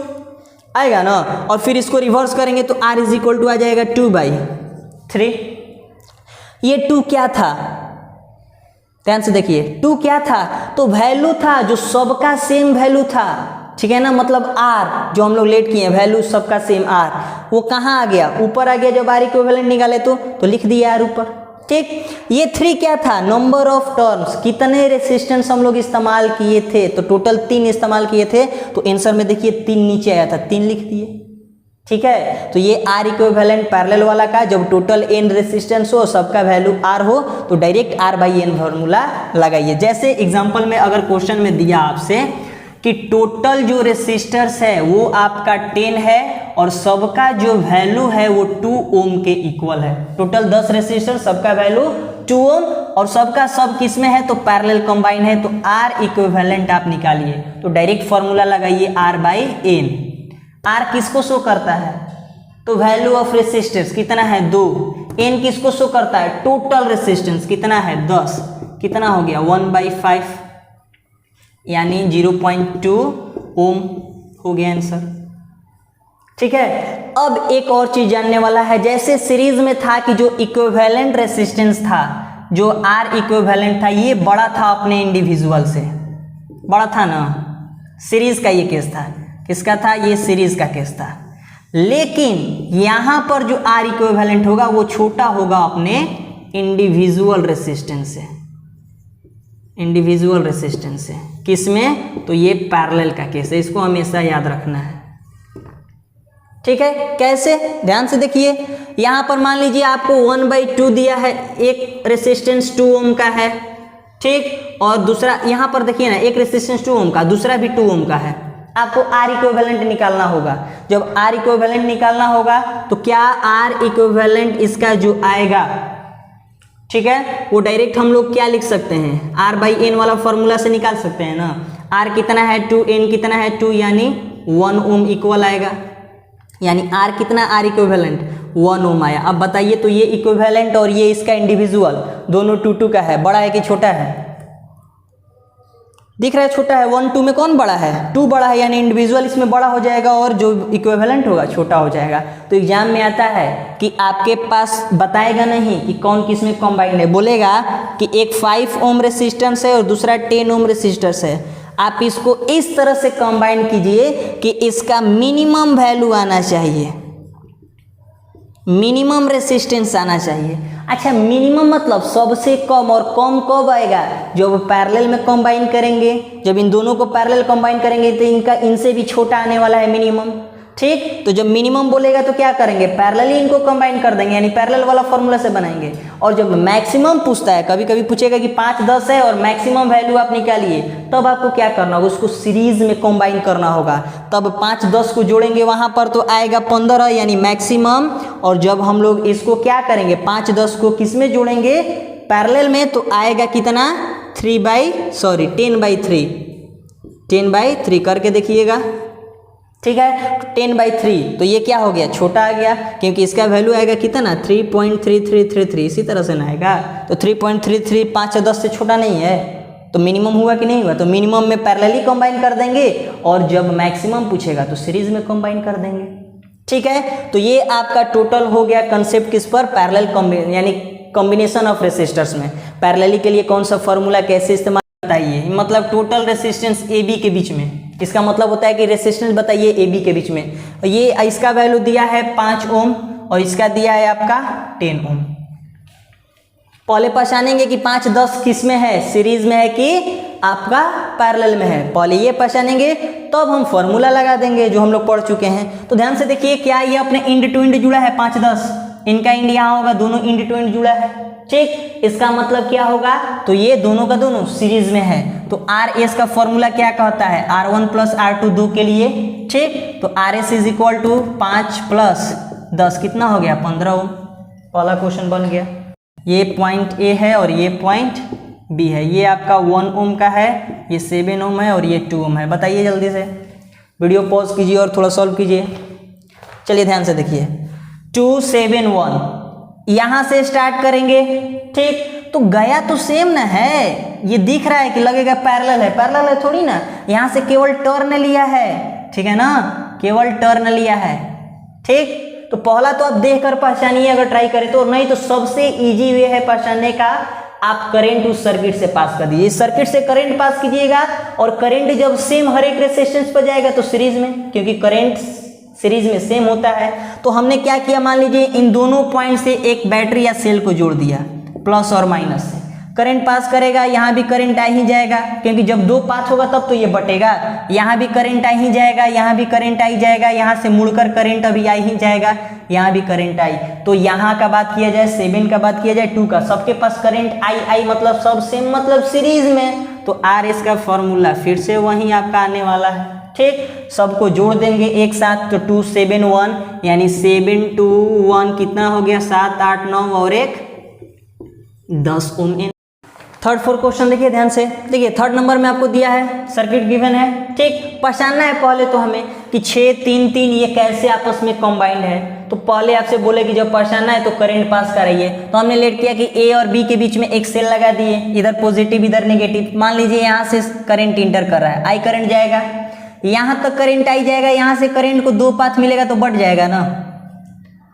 आएगा ना। और फिर इसको रिवर्स करेंगे तो R इज इक्वल टू आ जाएगा 2/3। ये 2 क्या था? ध्यान से देखिए, 2 क्या था? तो वैल्यू था जो सबका सेम वैल्यू था, ठीक है ना। मतलब R जो हम लोग लेट किए, वैल्यू सबका सेम R, वो कहाँ आ गया? ऊपर आ गया। जब R इक्विवेलेंट निकाले तो लिख दिया R ऊपर, ठीक। ये 3 क्या था? नंबर ऑफ टर्म्स, कितने रेसिस्टेंस हम लोग इस्तेमाल किए थे, तो टोटल 3 इस्तेमाल किए थे। तो आंसर में देखिए 3 नीचे आया था, 3 लिख दिए, ठीक है। तो ये R इक्विवेलेंट पैरेलल वाला का, जब टोटल n रेसिस्टेंस हो, सबका वैल्यू R हो, तो डायरेक्ट R/n फॉर्मूला लगाइए। जैसे एग्जांपल में अगर क्वेश्चन में दिया आपसे कि टोटल जो रेसिस्टर्स है वो आपका 10 है और सबका जो वैल्यू है वो 2 ओम के इक्वल है। टोटल 10 रेसिस्टर, सबका वैल्यू 2 ओम और सबका सब किस में है? तो पैरेलल कंबाइन है। तो R इक्विवेलेंट आप निकालिए, तो डायरेक्ट फॉर्मूला लगाइए R/n। R किसको शो करता है? तो वैल्यू ऑफ रेसिस्टेंस कितना है? 2। n किसको शो करता है? टोटल रेसिस्टेंस कितना है? 10। कितना हो गया? 1/5 यानी 0.2 ओम हो गया आंसर, ठीक है। अब एक और चीज जानने वाला है, जैसे सीरीज में था कि जो इक्विवेलेंट रेसिस्टेंस था, जो R इक्विवेलेंट था, ये बड़ा था अपने इंडिविजुअल से, बड़ा था ना। सीरीज का ये केस था, किसका था? ये सीरीज का केस था। लेकिन यहां पर जो R इक्विवेलेंट होगा वो छोटा होगा अपने इंडिविजुअल रेसिस्टेंस से, इंडिविजुअल रेसिस्टेंस से। किसमें? तो ये पैरेलल का केस है, इसको हमेशा याद रखना है, ठीक है। कैसे? ध्यान से देखिए, यहां पर मान लीजिए आपको 1/2 दिया है, एक रेसिस्टेंस 2 ओम का है, ठीक, और दूसरा यहां पर देखिए ना, एक रेसिस्टेंस 2 ओम का, दूसरा भी 2 ओम का है। आपको R इक्विवेलेंट निकालना होगा। जब R इक्विवेलेंट निकालना होगा तो क्या R इक्विवेलेंट इसका जो आएगा, ठीक है, वो डायरेक्ट हम लोग क्या लिख सकते हैं? R/n वाला फॉर्मूला से निकाल सकते हैं ना। R कितना है? 2, n कितना है? 2 यानी 1 ओम इक्वल आएगा, यानी R कितना? R इक्विवेलेंट 1 ओम आया। अब बताइए, तो ये इक्विवेलेंट और ये इसका इंडिविजुअल दोनों 2 का है, बड़ा है कि छोटा है? दिख रहा है छोटा है, 1 2 में कौन बड़ा है, 2 बड़ा है, यानी इंडिविजुअल इसमें बड़ा हो जाएगा और जो इक्विवेलेंट होगा छोटा हो जाएगा। तो एग्जाम में आता है कि आपके पास बताएगा नहीं कि कौन किस में कॉम्बाइंड है, बोलेगा कि एक 5 ओम रेसिस्टेंस है और दूसरा 10 ओम रेसिस्टेंस है, आप इसको इस तरह से कंबाइन कीजिए कि इसका मिनिमम वैल्यू आना चाहिए, मिनिमम रेसिस्टेंस आना चाहिए। अच्छा, मिनिमम मतलब सबसे कम, और कम कब आएगा, जब पैरेलल में कंबाइन करेंगे, जब इन दोनों को पैरेलल कंबाइन करेंगे तो इनका इनसे भी छोटा आने वाला है मिनिमम। ठीक, तो जब मिनिमम बोलेगा तो क्या करेंगे, पैरेलली इनको कंबाइन कर देंगे, यानी पैरेलल वाला फॉर्मूला से बनाएंगे। और जब मैक्सिमम पूछता है, कभी कभी पूछेगा कि 5 10 है और मैक्सिमम वैल्यू आप निकालिए, तब आपको क्या करना होगा, उसको सीरीज में कंबाइन करना होगा। तब 5 10 को जोड़ेंगे वहां पर तो आएगा 15 यानी मैक्सिमम। और जब हम लोग इसको क्या करेंगे, 5 10 को किस में जोड़ेंगे, पैरेलल में, तो आएगा कितना 10/3 करके देखिएगा। ठीक है, 10/3, तो ये क्या हो गया, छोटा आ गया, क्योंकि इसका वैल्यू आएगा कितना 3.3333, इसी तरह से ना आएगा। तो 3.33 5 10 से छोटा नहीं है, तो मिनिमम हुआ कि नहीं हुआ, तो मिनिमम में पैरेलली कंबाइन कर देंगे और जब मैक्सिमम पूछेगा तो सीरीज में कंबाइन कर देंगे। ठीक है, तो ये आपका टोटल हो गया कंसेप्ट किस पर, पैरेलल यानी कॉम्बिनेशन ऑफ रेसिस्टर्स में। पैरेलली के लिए कौन सा फॉर्मूला कैसे इस्तेमाल बताइए, मतलब टोटल रेसिस्टेंस ए बी के बीच में, इसका मतलब होता है कि रेसिस्टेंस बताइए ए बी के बीच में। ये इसका वैल्यू दिया है 5 ओम और इसका दिया है आपका 10 ओम। पहले पहचानेंगे कि 5 10 किस में है, सीरीज में है कि आपका पैरेलल में है, पहले ये पहचानेंगे, तब हम फॉर्मूला लगा देंगे जो हम लोग पढ़ चुके हैं। तो ध्यान से देखिए, क्या ये अपने इंड टू इंड जुड़ा है, 5 10 इनका इंड यहाँ होगा, दोनों इंड टू इंड जुड़ा है। ठीक, इसका मतलब क्या होगा, तो ये दोनों का दोनों सीरीज में है। तो आर एस का फॉर्मूला क्या कहता है, R1 + R2 2 के लिए। ठीक, तो R S is equal to 5 + 10 कितना हो गया 15 ओम। पहला क्वेश्चन बन गया। ये पॉइंट ए है और ये पॉइंट बी है, ये आपका 1 ओम का है, ये 7 ओम है और ये 2 ओम है। बताइए जल्दी से, वीडियो पॉज कीजिए और थोड़ा सॉल्व कीजिए। चलिए ध्यान से देखिए, 2 7 1 यहां से स्टार्ट करेंगे। ठीक, तो गया तो सेम ना है, ये दिख रहा है कि लगेगा पैरेलल है, पैरेलल है थोड़ी ना, यहां से केवल टर्न लिया है। ठीक है ना, केवल टर्न लिया है। ठीक, तो पहला तो आप देखकर पहचानिए अगर ट्राई करें तो, नहीं तो सबसे इजी वे है पहचानने का, आप करंट उस सर्किट से पास कर दीजिए, सर्किट से करंट पास कीजिएगा और करंट जब सेम हर एक रेजिस्टेंस पर जाएगा तो सीरीज में, क्योंकि करंट सीरीज में सेम होता है। तो हमने क्या किया, मान लीजिए इन दोनों पॉइंट से एक बैटरी या सेल को जोड़ दिया, प्लस और माइनस से करंट पास करेगा, यहाँ भी करंट आ ही जाएगा, क्योंकि जब 2 पास होगा तब तो ये बटेगा, यहाँ भी करंट आ ही जाएगा, यहाँ भी करंट आ ही जाएगा, यहाँ से मुड़कर करंट अभी आ ही जाएगा, यहाँ भी करंट आई। तो यहाँ का बात किया जाए, 7 का बात किया जाए, 2 का, सबके पास करंट आई मतलब सब सेम, मतलब सीरीज में। तो आर एस का फॉर्मूला फिर से वहीं आपका आने वाला है। ठीक, सबको जोड़ देंगे एक साथ, तो 2 7 1 यानी 7 2 1 कितना हो गया 7 8 9 और एक 10 ओम। थर्ड 4 क्वेश्चन देखिए ध्यान से, देखिए थर्ड नंबर में आपको दिया है, सर्किट गिवन है। ठीक, पहचानना है पहले तो हमें कि 6 3 3 ये कैसे आपस में कंबाइंड है। तो पहले आपसे बोले कि जब पहचानना है तो करंट पास कराइए, तो हमने लेट किया कि ए और बी के बीच में एक सेल लगा दिए, इधर पॉजिटिव इधर नेगेटिव। मान लीजिए यहाँ से करंट इंटर कर रहा है, आई करंट जाएगा, यहाँ तक करंट आई जाएगा, यहाँ से करंट को 2 पाथ मिलेगा तो बढ़ जाएगा ना,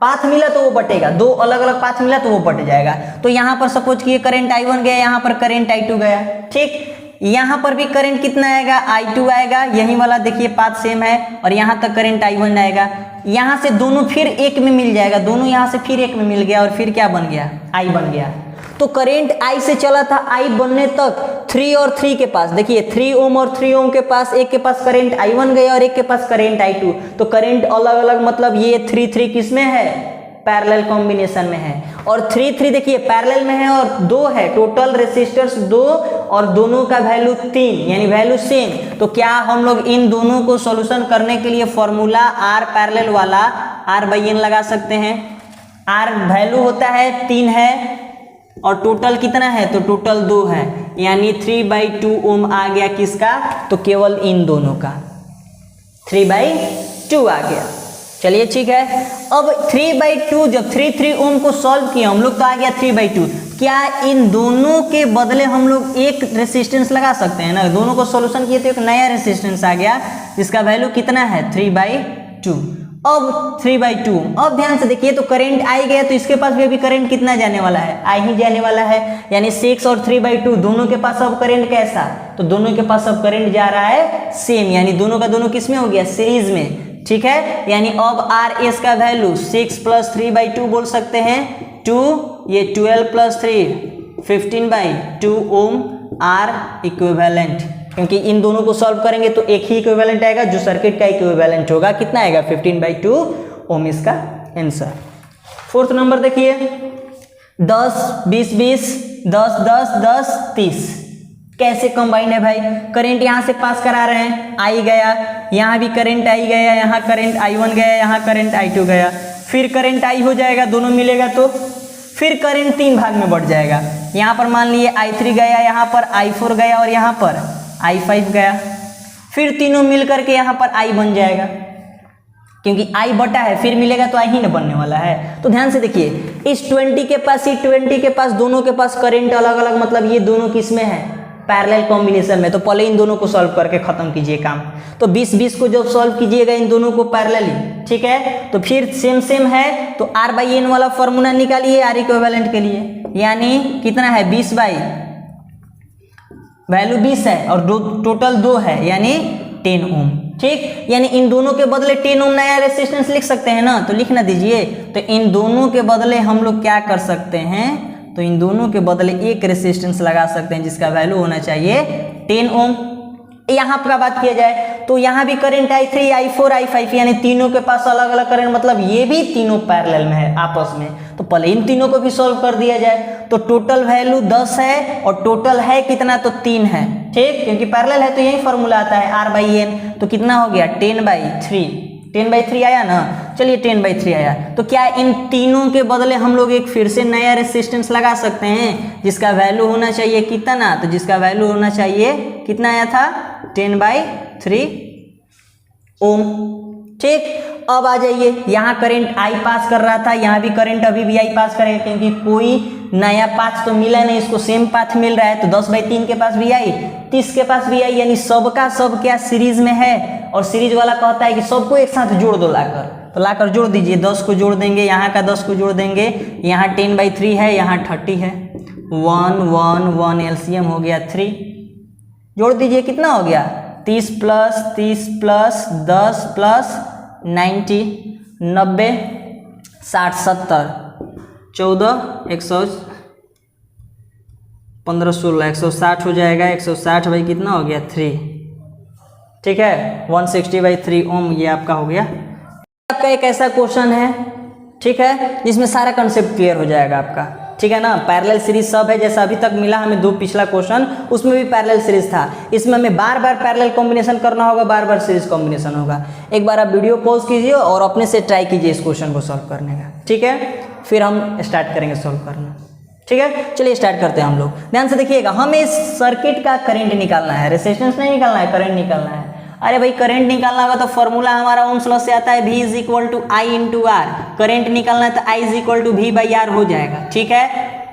पाथ मिला तो वो बटेगा, 2 अलग अलग पाथ मिला तो वो बट जाएगा। तो यहाँ पर सपोज किए करंट I1 गया, यहाँ पर करंट I2 गया। ठीक, यहाँ पर भी करंट कितना आएगा I2 आएगा, यही वाला देखिए पाथ सेम है, और यहाँ तक करंट I1 आएगा, यहाँ से दोनों फिर एक में मिल जाएगा, दोनों यहाँ से फिर एक में मिल गया और फिर क्या बन गया I बन गया। तो करंट I से चला था I बनने तक 3 और 3 के पास, देखिए 3 ओम और 3 ओम के पास, एक के पास करंट I1 गया और एक के पास करंट I2। तो करंट अलग अलग, मतलब ये 3 3 किस में है, पैरेलल कॉम्बिनेशन में है, और 3 3 देखिए पैरेलल में है और 2 है, टोटल रेसिस्टर्स 2 और दोनों का वैल्यू 3 यानी वैल्यू सेम। तो क्या हम लोग इन दोनों को सॉल्यूशन करने के लिए फॉर्मूला R पैरेलल वाला R/N लगा सकते हैं। R वैल्यू होता है 3 है और टोटल कितना है, तो टोटल 2 है, यानी 3/2 ओम आ गया किसका, तो केवल इन दोनों का 3/2 आ गया। चलिए ठीक है, अब 3/2 जब 3 3 ओम को सॉल्व किया हम लोग तो आ गया 3/2। क्या इन दोनों के बदले हम लोग एक रेसिस्टेंस लगा सकते हैं ना? दोनों को सॉल्यूशन किए तो एक नया रेसिस्टेंस आ गया जिसका वैल्यू कितना है 3/2। अब 3/2, अब ध्यान से देखिए तो करंट आई गया तो इसके पास भी अभी करंट कितना जाने वाला है, आई ही जाने वाला है, यानी 6 और 3/2 दोनों के पास अब करंट कैसा, तो दोनों के पास अब करंट जा रहा है सेम, यानी दोनों का दोनों किस में हो गया, सीरीज में। ठीक है, यानी अब आर एस का वैल्यू 6 + 3/2 बोल सकते हैं 2, ये 12 + 3 15/2 ओम आर इक्विवेलेंट, क्योंकि इन दोनों को सॉल्व करेंगे तो एक ही इक्विवेलेंट आएगा जो सर्किट का इक्विवेलेंट होगा, कितना आएगा 15/2 ओम इसका आंसर। फोर्थ नंबर देखिए 10 20 20 10 10 10 30 कैसे कंबाइन है भाई, करंट यहाँ से पास करा रहे हैं, आई गया, यहाँ भी करंट आई गया, यहाँ करंट I1 गया, यहाँ करंट I2 गया, फिर करंट I हो जाएगा, दोनों मिलेगा तो फिर करंट 3 भाग में बढ़ जाएगा। यहाँ पर मान लिए I3 गया, यहाँ पर I4 गया और यहाँ पर I5 गया, फिर तीनों मिल करके यहाँ पर I बन जाएगा, क्योंकि I बटा है, फिर मिलेगा तो I ही न बनने वाला है। तो ध्यान से देखिए इस 20 के पास, इस 20 के पास, दोनों के पास करंट अलग अलग, मतलब ये दोनों किस में है, पैरेलल कॉम्बिनेशन में। तो पहले इन दोनों को सॉल्व करके खत्म कीजिए काम। तो 20 20 को जब सॉल्व कीजिएगा इन दोनों को पैरेलली, ठीक है, तो फिर सेम सेम है तो R/N वाला फॉर्मूला निकालिए R इक्विवेलेंट के लिए, यानी कितना है 20 बाई वैल्यू 20 है और टोटल 2 है यानी 10 ओम। ठीक, यानी इन दोनों के बदले 10 ओम नया रेजिस्टेंस लिख सकते हैं ना, तो लिख ना दीजिए। तो इन दोनों के बदले हम लोग क्या कर सकते हैं, तो इन दोनों के बदले एक रेजिस्टेंस लगा सकते हैं जिसका वैल्यू होना चाहिए 10 ओम। यहाँ पर बात किया जाए तो यहाँ भी करंट I3 I4 I5 यानी तीनों के पास अलग अलग करंट, मतलब ये भी तीनों पैरेलल में है आपस में। तो पहले इन तीनों को भी सॉल्व कर दिया जाए तो टोटल वैल्यू 10 है और टोटल है कितना, तो 3 है। ठीक, क्योंकि पैरेलल है तो यही फॉर्मूला आता है R/N। तो कितना हो गया 10/3, 10/3 आया ना, चलिए 10/3 आया। तो क्या इन तीनों के बदले हम लोग एक फिर से नया रेजिस्टेंस लगा सकते हैं जिसका वैल्यू होना चाहिए कितना, तो जिसका वैल्यू होना चाहिए कितना आया था 10/3 ओम। ठीक, अब आ जाइए, यहाँ करंट I पास कर रहा था, यहाँ भी करंट अभी भी I पास करेगा, क्योंकि कोई नया पाथ तो मिला नहीं, इसको सेम पाथ मिल रहा है। तो 10/3 के पास भी I, 30 के पास भी I, यानी सबका सब क्या सीरीज में है। और सीरीज वाला कहता है कि सबको एक साथ जोड़ दो लाकर, तो लाकर जोड़ दीजिए, 10 को जोड़ देंगे, यहाँ का 10 को जोड़ देंगे, यहाँ 10/3 है, यहाँ 30 है, 1 1 1 एलसीएम हो गया 3, जोड़ दीजिए कितना हो गया 30 + 30 + 10 + 90 90 60 70 14 100 15 16 160 हो जाएगा, 160 भाई कितना हो गया 3। ठीक है, 160/3 ओम ये आपका हो गया। आपका एक ऐसा क्वेश्चन है, ठीक है, जिसमें सारा कंसेप्ट क्लियर हो जाएगा आपका। ठीक है ना, पैरेलल सीरीज सब है, जैसा अभी तक मिला हमें 2 पिछला क्वेश्चन, उसमें भी पैरेलल सीरीज था। इसमें हमें बार बार पैरेलल कॉम्बिनेशन करना होगा, बार बार सीरीज कॉम्बिनेशन होगा। एक बार आप वीडियो पॉज कीजिए और अपने से ट्राई कीजिए इस क्वेश्चन को सॉल्व करने का। ठीक है, फिर हम स्टार्ट करेंगे सॉल्व करना। ठीक है, चलिए स्टार्ट करते हैं हम लोग। ध्यान से देखिएगा, हमें इस सर्किट का करंट निकालना है, रेजिस्टेंस नहीं निकालना है, करंट निकालना है। अरे भाई करंट निकालना होगा तो फॉर्मूला हमारा ओम्स लॉ से आता है V = I × R। करंट निकालना है तो I = V/R हो जाएगा। ठीक है,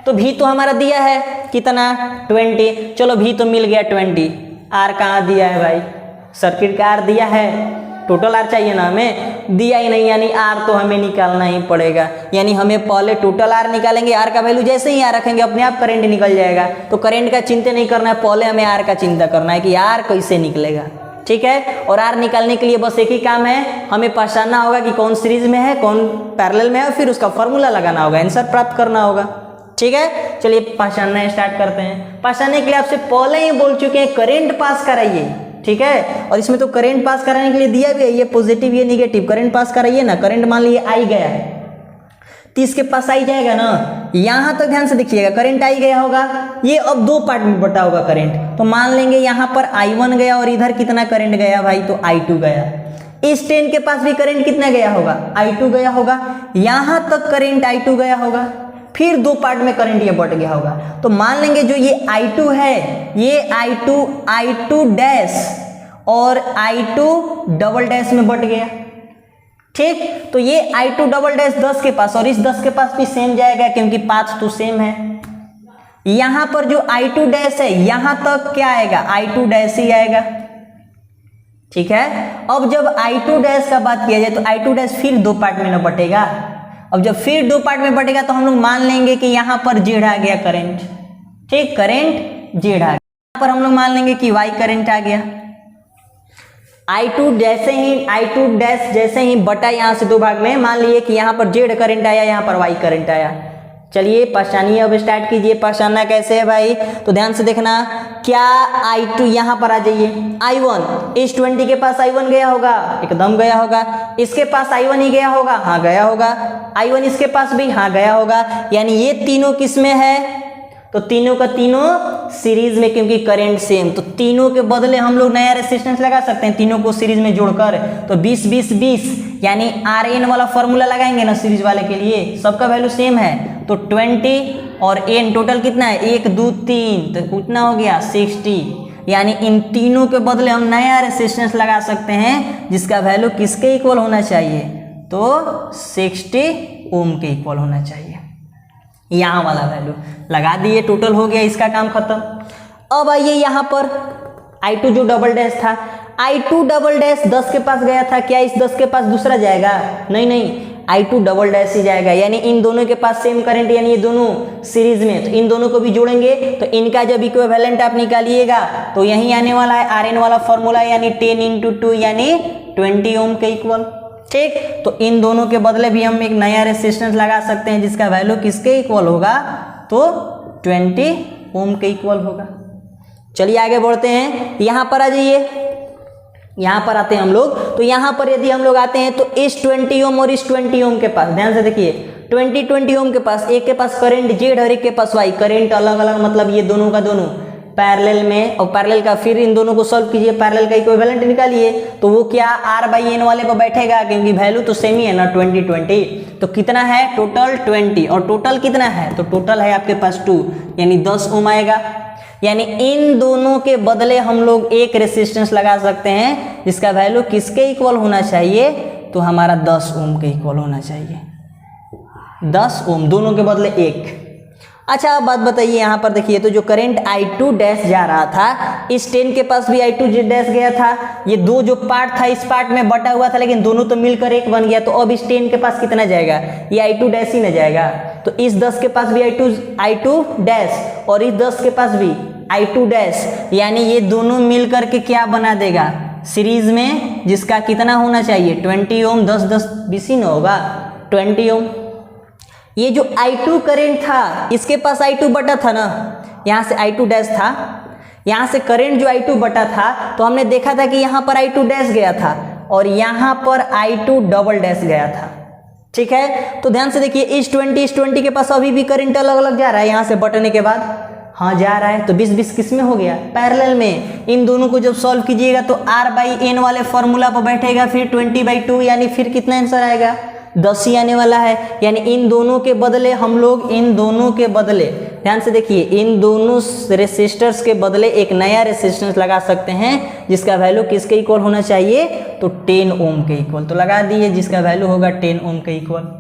तो V तो हमारा दिया है कितना 20, चलो V तो मिल गया 20, R कहाँ दिया है भाई, सर्किट का R दिया है, टोटल R चाहिए ना, हमें दिया ही नहीं, यानी R तो हमें निकालना ही पड़ेगा। यानी हमें पहले टोटल R निकालेंगे, R का वैल्यू जैसे ही R रखेंगे अपने आप करंट निकल जाएगा। तो करंट का चिंता नहीं करना है, पहले हमें R का चिंता करना है कि R कैसे निकलेगा। ठीक है, और R निकालने के लिए बस एक ही काम है, हमें पहचानना होगा कि कौन सीरीज में है कौन पैरेलल में है, फिर उसका फॉर्मूला लगाना होगा, आंसर प्राप्त करना होगा। ठीक है, चलिए पहचानना स्टार्ट करते हैं। पहचानने के लिए आपसे पहले ही बोल चुके हैं करंट पास कराइए। ठीक है, और इसमें तो करंट पास कराने के लिए दिया भी है, ये पॉजिटिव ये निगेटिव, करंट पास कराइए ना। करंट मान लीजिए आई गया है, 30 के पास आई जाएगा ना, यहाँ तक ध्यान से देखिएगा, करंट आई गया होगा, ये अब 2 पार्ट में बटा होगा करंट। तो मान लेंगे यहाँ पर I1 गया और इधर कितना करंट गया भाई, तो I2 गया। इस 10 के पास भी करंट कितना गया होगा, I2 गया होगा, यहाँ तक करंट I2 गया होगा, फिर 2 पार्ट में करंट ये बढ़ गया होगा। तो मान लेंगे जो ये I2 है, ये I2 डैश और I2 डबल डैश में बढ़ गया। ठीक, तो ये I2 डबल डैश 10 के पास और इस 10 के पास भी सेम जाएगा, क्योंकि पाथ तो सेम है। यहां पर जो I2 डैश है यहां तक क्या आएगा, I2 डैश ही आएगा। ठीक है, अब जब I2 डैश का बात किया जाए तो I2 डैश फिर दो पार्ट में न बटेगा। अब जब फिर दो पार्ट में बटेगा तो हम लोग मान लेंगे कि यहां पर जेड आ गया करंट। ठीक, करंट जेड आ गया। यहां पर हम लोग मान लेंगे कि वाई करंट आ गया। I2 डैश जैसे ही बटा यहां से दो भाग में, मान लिए कि यहां पर जेड करंट आया, यहां पर वाई करंट आया। चलिए पहचानिए, अब स्टार्ट कीजिए। पहचानना कैसे है भाई, तो ध्यान से देखना। क्या I2 यहां पर आ जाइए, I1 इस 20 के पास I1 गया होगा, एकदम गया होगा। इसके पास I1 ही गया होगा, हाँ गया होगा। I1 इसके पास भी, हाँ गया होगा। यानी ये तीनों किस में है, तो तीनों का तीनों सीरीज में, क्योंकि करंट सेम। तो तीनों के बदले हम लोग नया रेसिस्टेंस लगा सकते हैं तीनों को सीरीज में जोड़कर। तो 20 20 20 यानी RN वाला फॉर्मूला लगाएंगे ना सीरीज वाले के लिए, सबका वैल्यू सेम है। तो 20 और N टोटल कितना है, 1 2 3, तो कितना हो गया 60। यानी इन तीनों के बदले हम नया रेसिस्टेंस लगा सकते हैं जिसका वैल्यू किसके इक्वल होना चाहिए, तो 60 ओम के इक्वल होना चाहिए। यहाँ वाला वैल्यू लगा दिए, टोटल हो गया, इसका काम खत्म। अब आइए यहाँ पर I2 जो डबल डैश था, I2 डबल डैश 10 के पास गया था, क्या इस 10 के पास दूसरा जाएगा, नहीं, I2 डबल डैश ही जाएगा। यानी इन दोनों के पास सेम करंट, यानी ये दोनों सीरीज में, तो इन दोनों को भी जोड़ेंगे। तो इनका जब इक्विवेलेंट आप निकालिएगा तो यही आने वाला है RN वाला फॉर्मूला, यानी 10 × 2 यानी 20 ओम के इक्वल। ठीक, तो इन दोनों के बदले भी हम एक नया रेसिस्टेंस लगा सकते हैं जिसका वैल्यू किसके इक्वल होगा, तो 20 ओम के इक्वल होगा। चलिए आगे बढ़ते हैं, यहाँ पर आ जाइए। यहाँ पर आते हैं हम लोग, तो यहाँ पर यदि हम लोग आते हैं तो इस 20 ओम और इस 20 ओम के पास, ध्यान से देखिए, 20 ओम के पास, एक के पास करंट जेड और एक के पास वाई, करंट अलग अलग, मतलब ये दोनों का दोनों पैरेलल में, और पैरेलल का फिर इन दोनों को सॉल्व कीजिए, पैरेलल का इक्विवेलेंट निकालिए। तो वो क्या R/N वाले पर बैठेगा, क्योंकि वैल्यू तो सेम ही है ना 20 तो कितना है टोटल 20, और टोटल कितना है, तो टोटल है आपके पास 2, यानी 10 ओम आएगा। यानी इन दोनों के बदले हम लोग एक रेसिस्टेंस लगा सकते हैं जिसका वैल्यू किसके इक्वल होना चाहिए, तो हमारा 10 ओम के इक्वल होना चाहिए। 10 ओम, दोनों के बदले एक। अच्छा अब बात बताइए, यहाँ पर देखिए, तो जो करंट I2 डैश जा रहा था, इस 10 के पास भी I2 डैश गया था। ये दो जो पार्ट था इस पार्ट में बटा हुआ था, लेकिन दोनों तो मिलकर एक बन गया। तो अब इस 10 के पास कितना जाएगा, ये I2 डैश ही न जाएगा। तो इस 10 के पास भी I2 डैश और इस 10 के पास भी I2 डैश, यानी ये दोनों मिल करके क्या बना देगा, सीरीज में, जिसका कितना होना चाहिए 20 ओम। 10 10 20 ही न होगा, 20 ओम। ये जो I2 करंट था इसके पास I2 बटा था ना, यहाँ से I2 डैश था, यहाँ से करंट जो I2 बटा था, तो हमने देखा था कि यहाँ पर I2 डैश गया था और यहाँ पर I2 डबल डैश गया था। ठीक है, तो ध्यान से देखिए, इस 20 के पास अभी भी करंट अलग अलग जा रहा है यहाँ से बटने के बाद, हाँ जा रहा है। तो 20 20 किस में हो गया, पैरेलल में। इन दोनों को जब सॉल्व कीजिएगा तो R/N वाले फॉर्मूला पर बैठेगा, फिर 20/2, यानी फिर कितना आंसर आएगा, 10 ही आने वाला है। यानी इन दोनों के बदले हम लोग, इन दोनों के बदले, ध्यान से देखिए, इन दोनों रेसिस्टर्स के बदले एक नया रेसिस्टेंस लगा सकते हैं जिसका वैल्यू किसके इक्वल होना चाहिए, तो 10 ओम के इक्वल। तो लगा दिए, जिसका वैल्यू होगा 10 ओम के इक्वल।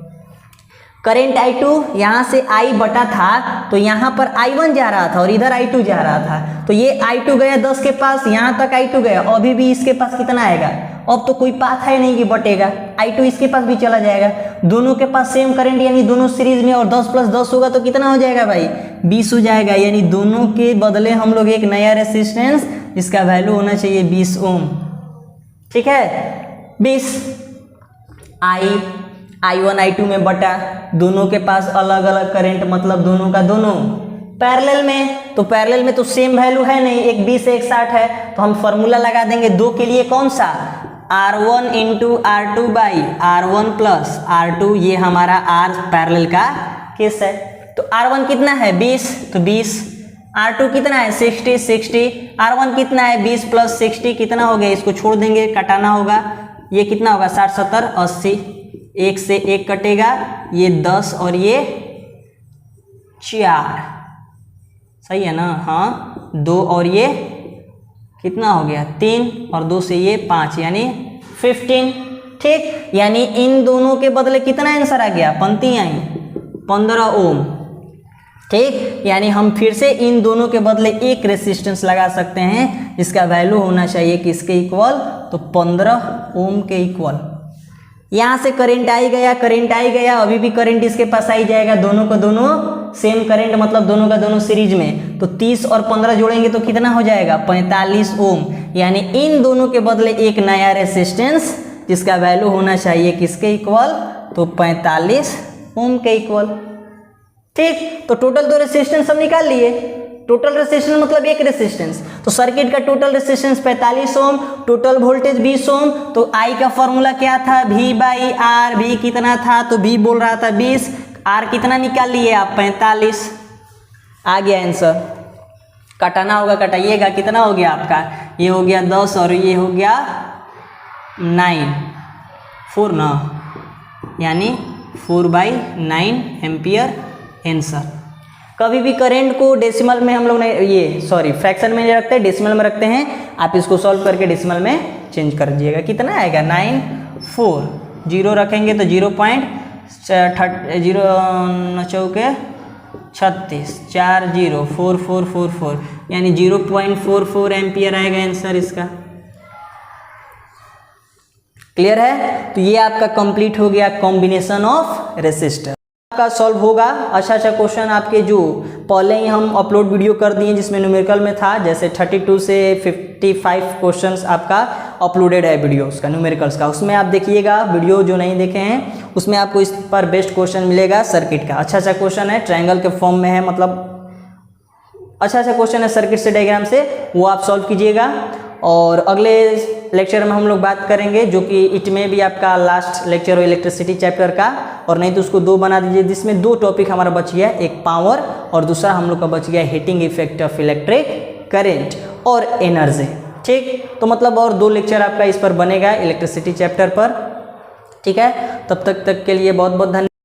करंट I2 यहाँ से I बटा था, तो यहाँ पर I1 जा रहा था और इधर I2 जा रहा था। तो ये I2 गया 10 के पास, यहाँ तक I2 गया, अभी भी इसके पास कितना आएगा, अब तो कोई पाथ है नहीं कि बटेगा, I2 इसके पास भी चला जाएगा। दोनों के पास सेम करंट, यानी दोनों सीरीज में, और 10 + 10 होगा तो कितना हो जाएगा भाई, 20 हो जाएगा। यानी दोनों के बदले हम लोग एक नया रेसिस्टेंस जिसका वैल्यू होना चाहिए 20 ओम। ठीक है, 20 I1 I2 में बटा, दोनों के पास अलग अलग करंट, मतलब दोनों का दोनों पैरेलल में। तो पैरेलल में तो सेम वैल्यू है नहीं, एक 20 एक 60 है, तो हम फॉर्मूला लगा देंगे दो के लिए, कौन सा, R1 × R2/R1 + R2, ये हमारा R पैरेलल का केस है। तो R1 कितना है 20, तो 20, R2 कितना है 60, R1 कितना है 20 + 60 कितना हो गया, इसको छोड़ देंगे, कटाना होगा, ये कितना होगा 60 70 80, एक से एक कटेगा, ये 10 और ये 4, सही है ना, हाँ 2 और ये कितना हो गया 3 और 2 से ये 5, यानी 15। ठीक, यानी इन दोनों के बदले कितना आंसर आ गया, पंक्ति आई 15 ओम। ठीक, यानी हम फिर से इन दोनों के बदले एक रेसिस्टेंस लगा सकते हैं जिसका वैल्यू होना चाहिए किसके इक्वल, तो 15 ओम के इक्वल। यहाँ से करंट आई गया, अभी भी करंट इसके पास आई जाएगा, दोनों को दोनों सेम करंट, मतलब दोनों का दोनों सीरीज में, तो 30 और 15 जोड़ेंगे तो कितना हो जाएगा, 45 ओम। यानी इन दोनों के बदले एक नया रेसिस्टेंस जिसका वैल्यू होना चाहिए किसके इक्वल, तो 45 ओम के इक्वल। ठीक, तो टोटल तो रेसिस्टेंस हम निकाल लिए, टोटल रेसिस्टेंस मतलब एक रेसिस्टेंस, तो सर्किट का टोटल रेसिस्टेंस 45 ओम, टोटल वोल्टेज 20 ओम, तो आई का फॉर्मूला क्या था, V बाई आर। भी कितना था, तो V बोल रहा था 20, आर कितना निकाल लिए आप, 45। आ गया आंसर, कटाना होगा, कटाइएगा, कितना हो गया आपका, ये हो गया 10 और ये हो गया 9, 4 ना, यानी 4/9 एम्पियर आंसर। कभी भी करंट को डेसिमल में हम लोग नहीं, फ्रैक्शन में नहीं रखते, डेसिमल में रखते हैं। आप इसको सॉल्व करके डेसिमल में चेंज कर दीजिएगा, कितना आएगा 94, 0 रखेंगे तो 0.36, 404444, यानी 0.44 एम्पियर आएगा आंसर इसका। क्लियर है, तो ये आपका कंप्लीट हो गया कॉम्बिनेशन ऑफ रेसिस्टर का सॉल्व होगा। अच्छा क्वेश्चन आपके जो पहले ही हम अपलोड वीडियो कर दिए जिसमें न्यूमेरिकल में था, जैसे 32 से 55 क्वेश्चंस आपका अपलोडेड है वीडियो उसका, न्यूमेरिकल्स का, उसमें आप देखिएगा वीडियो, जो नहीं देखे हैं उसमें आपको इस पर बेस्ट क्वेश्चन मिलेगा सर्किट का। अच्छा क्वेश्चन है, ट्रायंगल के फॉर्म में है, मतलब अच्छा क्वेश्चन है सर्किट से, डायग्राम से, वो आप सॉल्व कीजिएगा। और अगले लेक्चर में हम लोग बात करेंगे, जो कि इट में भी आपका लास्ट लेक्चर हो इलेक्ट्रिसिटी चैप्टर का, और नहीं तो उसको 2 बना दीजिए, जिसमें 2 टॉपिक हमारा बच गया, एक पावर और दूसरा हम लोग का बच गया heating effect of electric current और एनर्जी। ठीक, तो मतलब और 2 लेक्चर आपका इस पर बनेगा इलेक्ट्रिसिटी चैप्टर पर। ठीक है, तब तक के लिए बहुत बहुत धन्यवाद।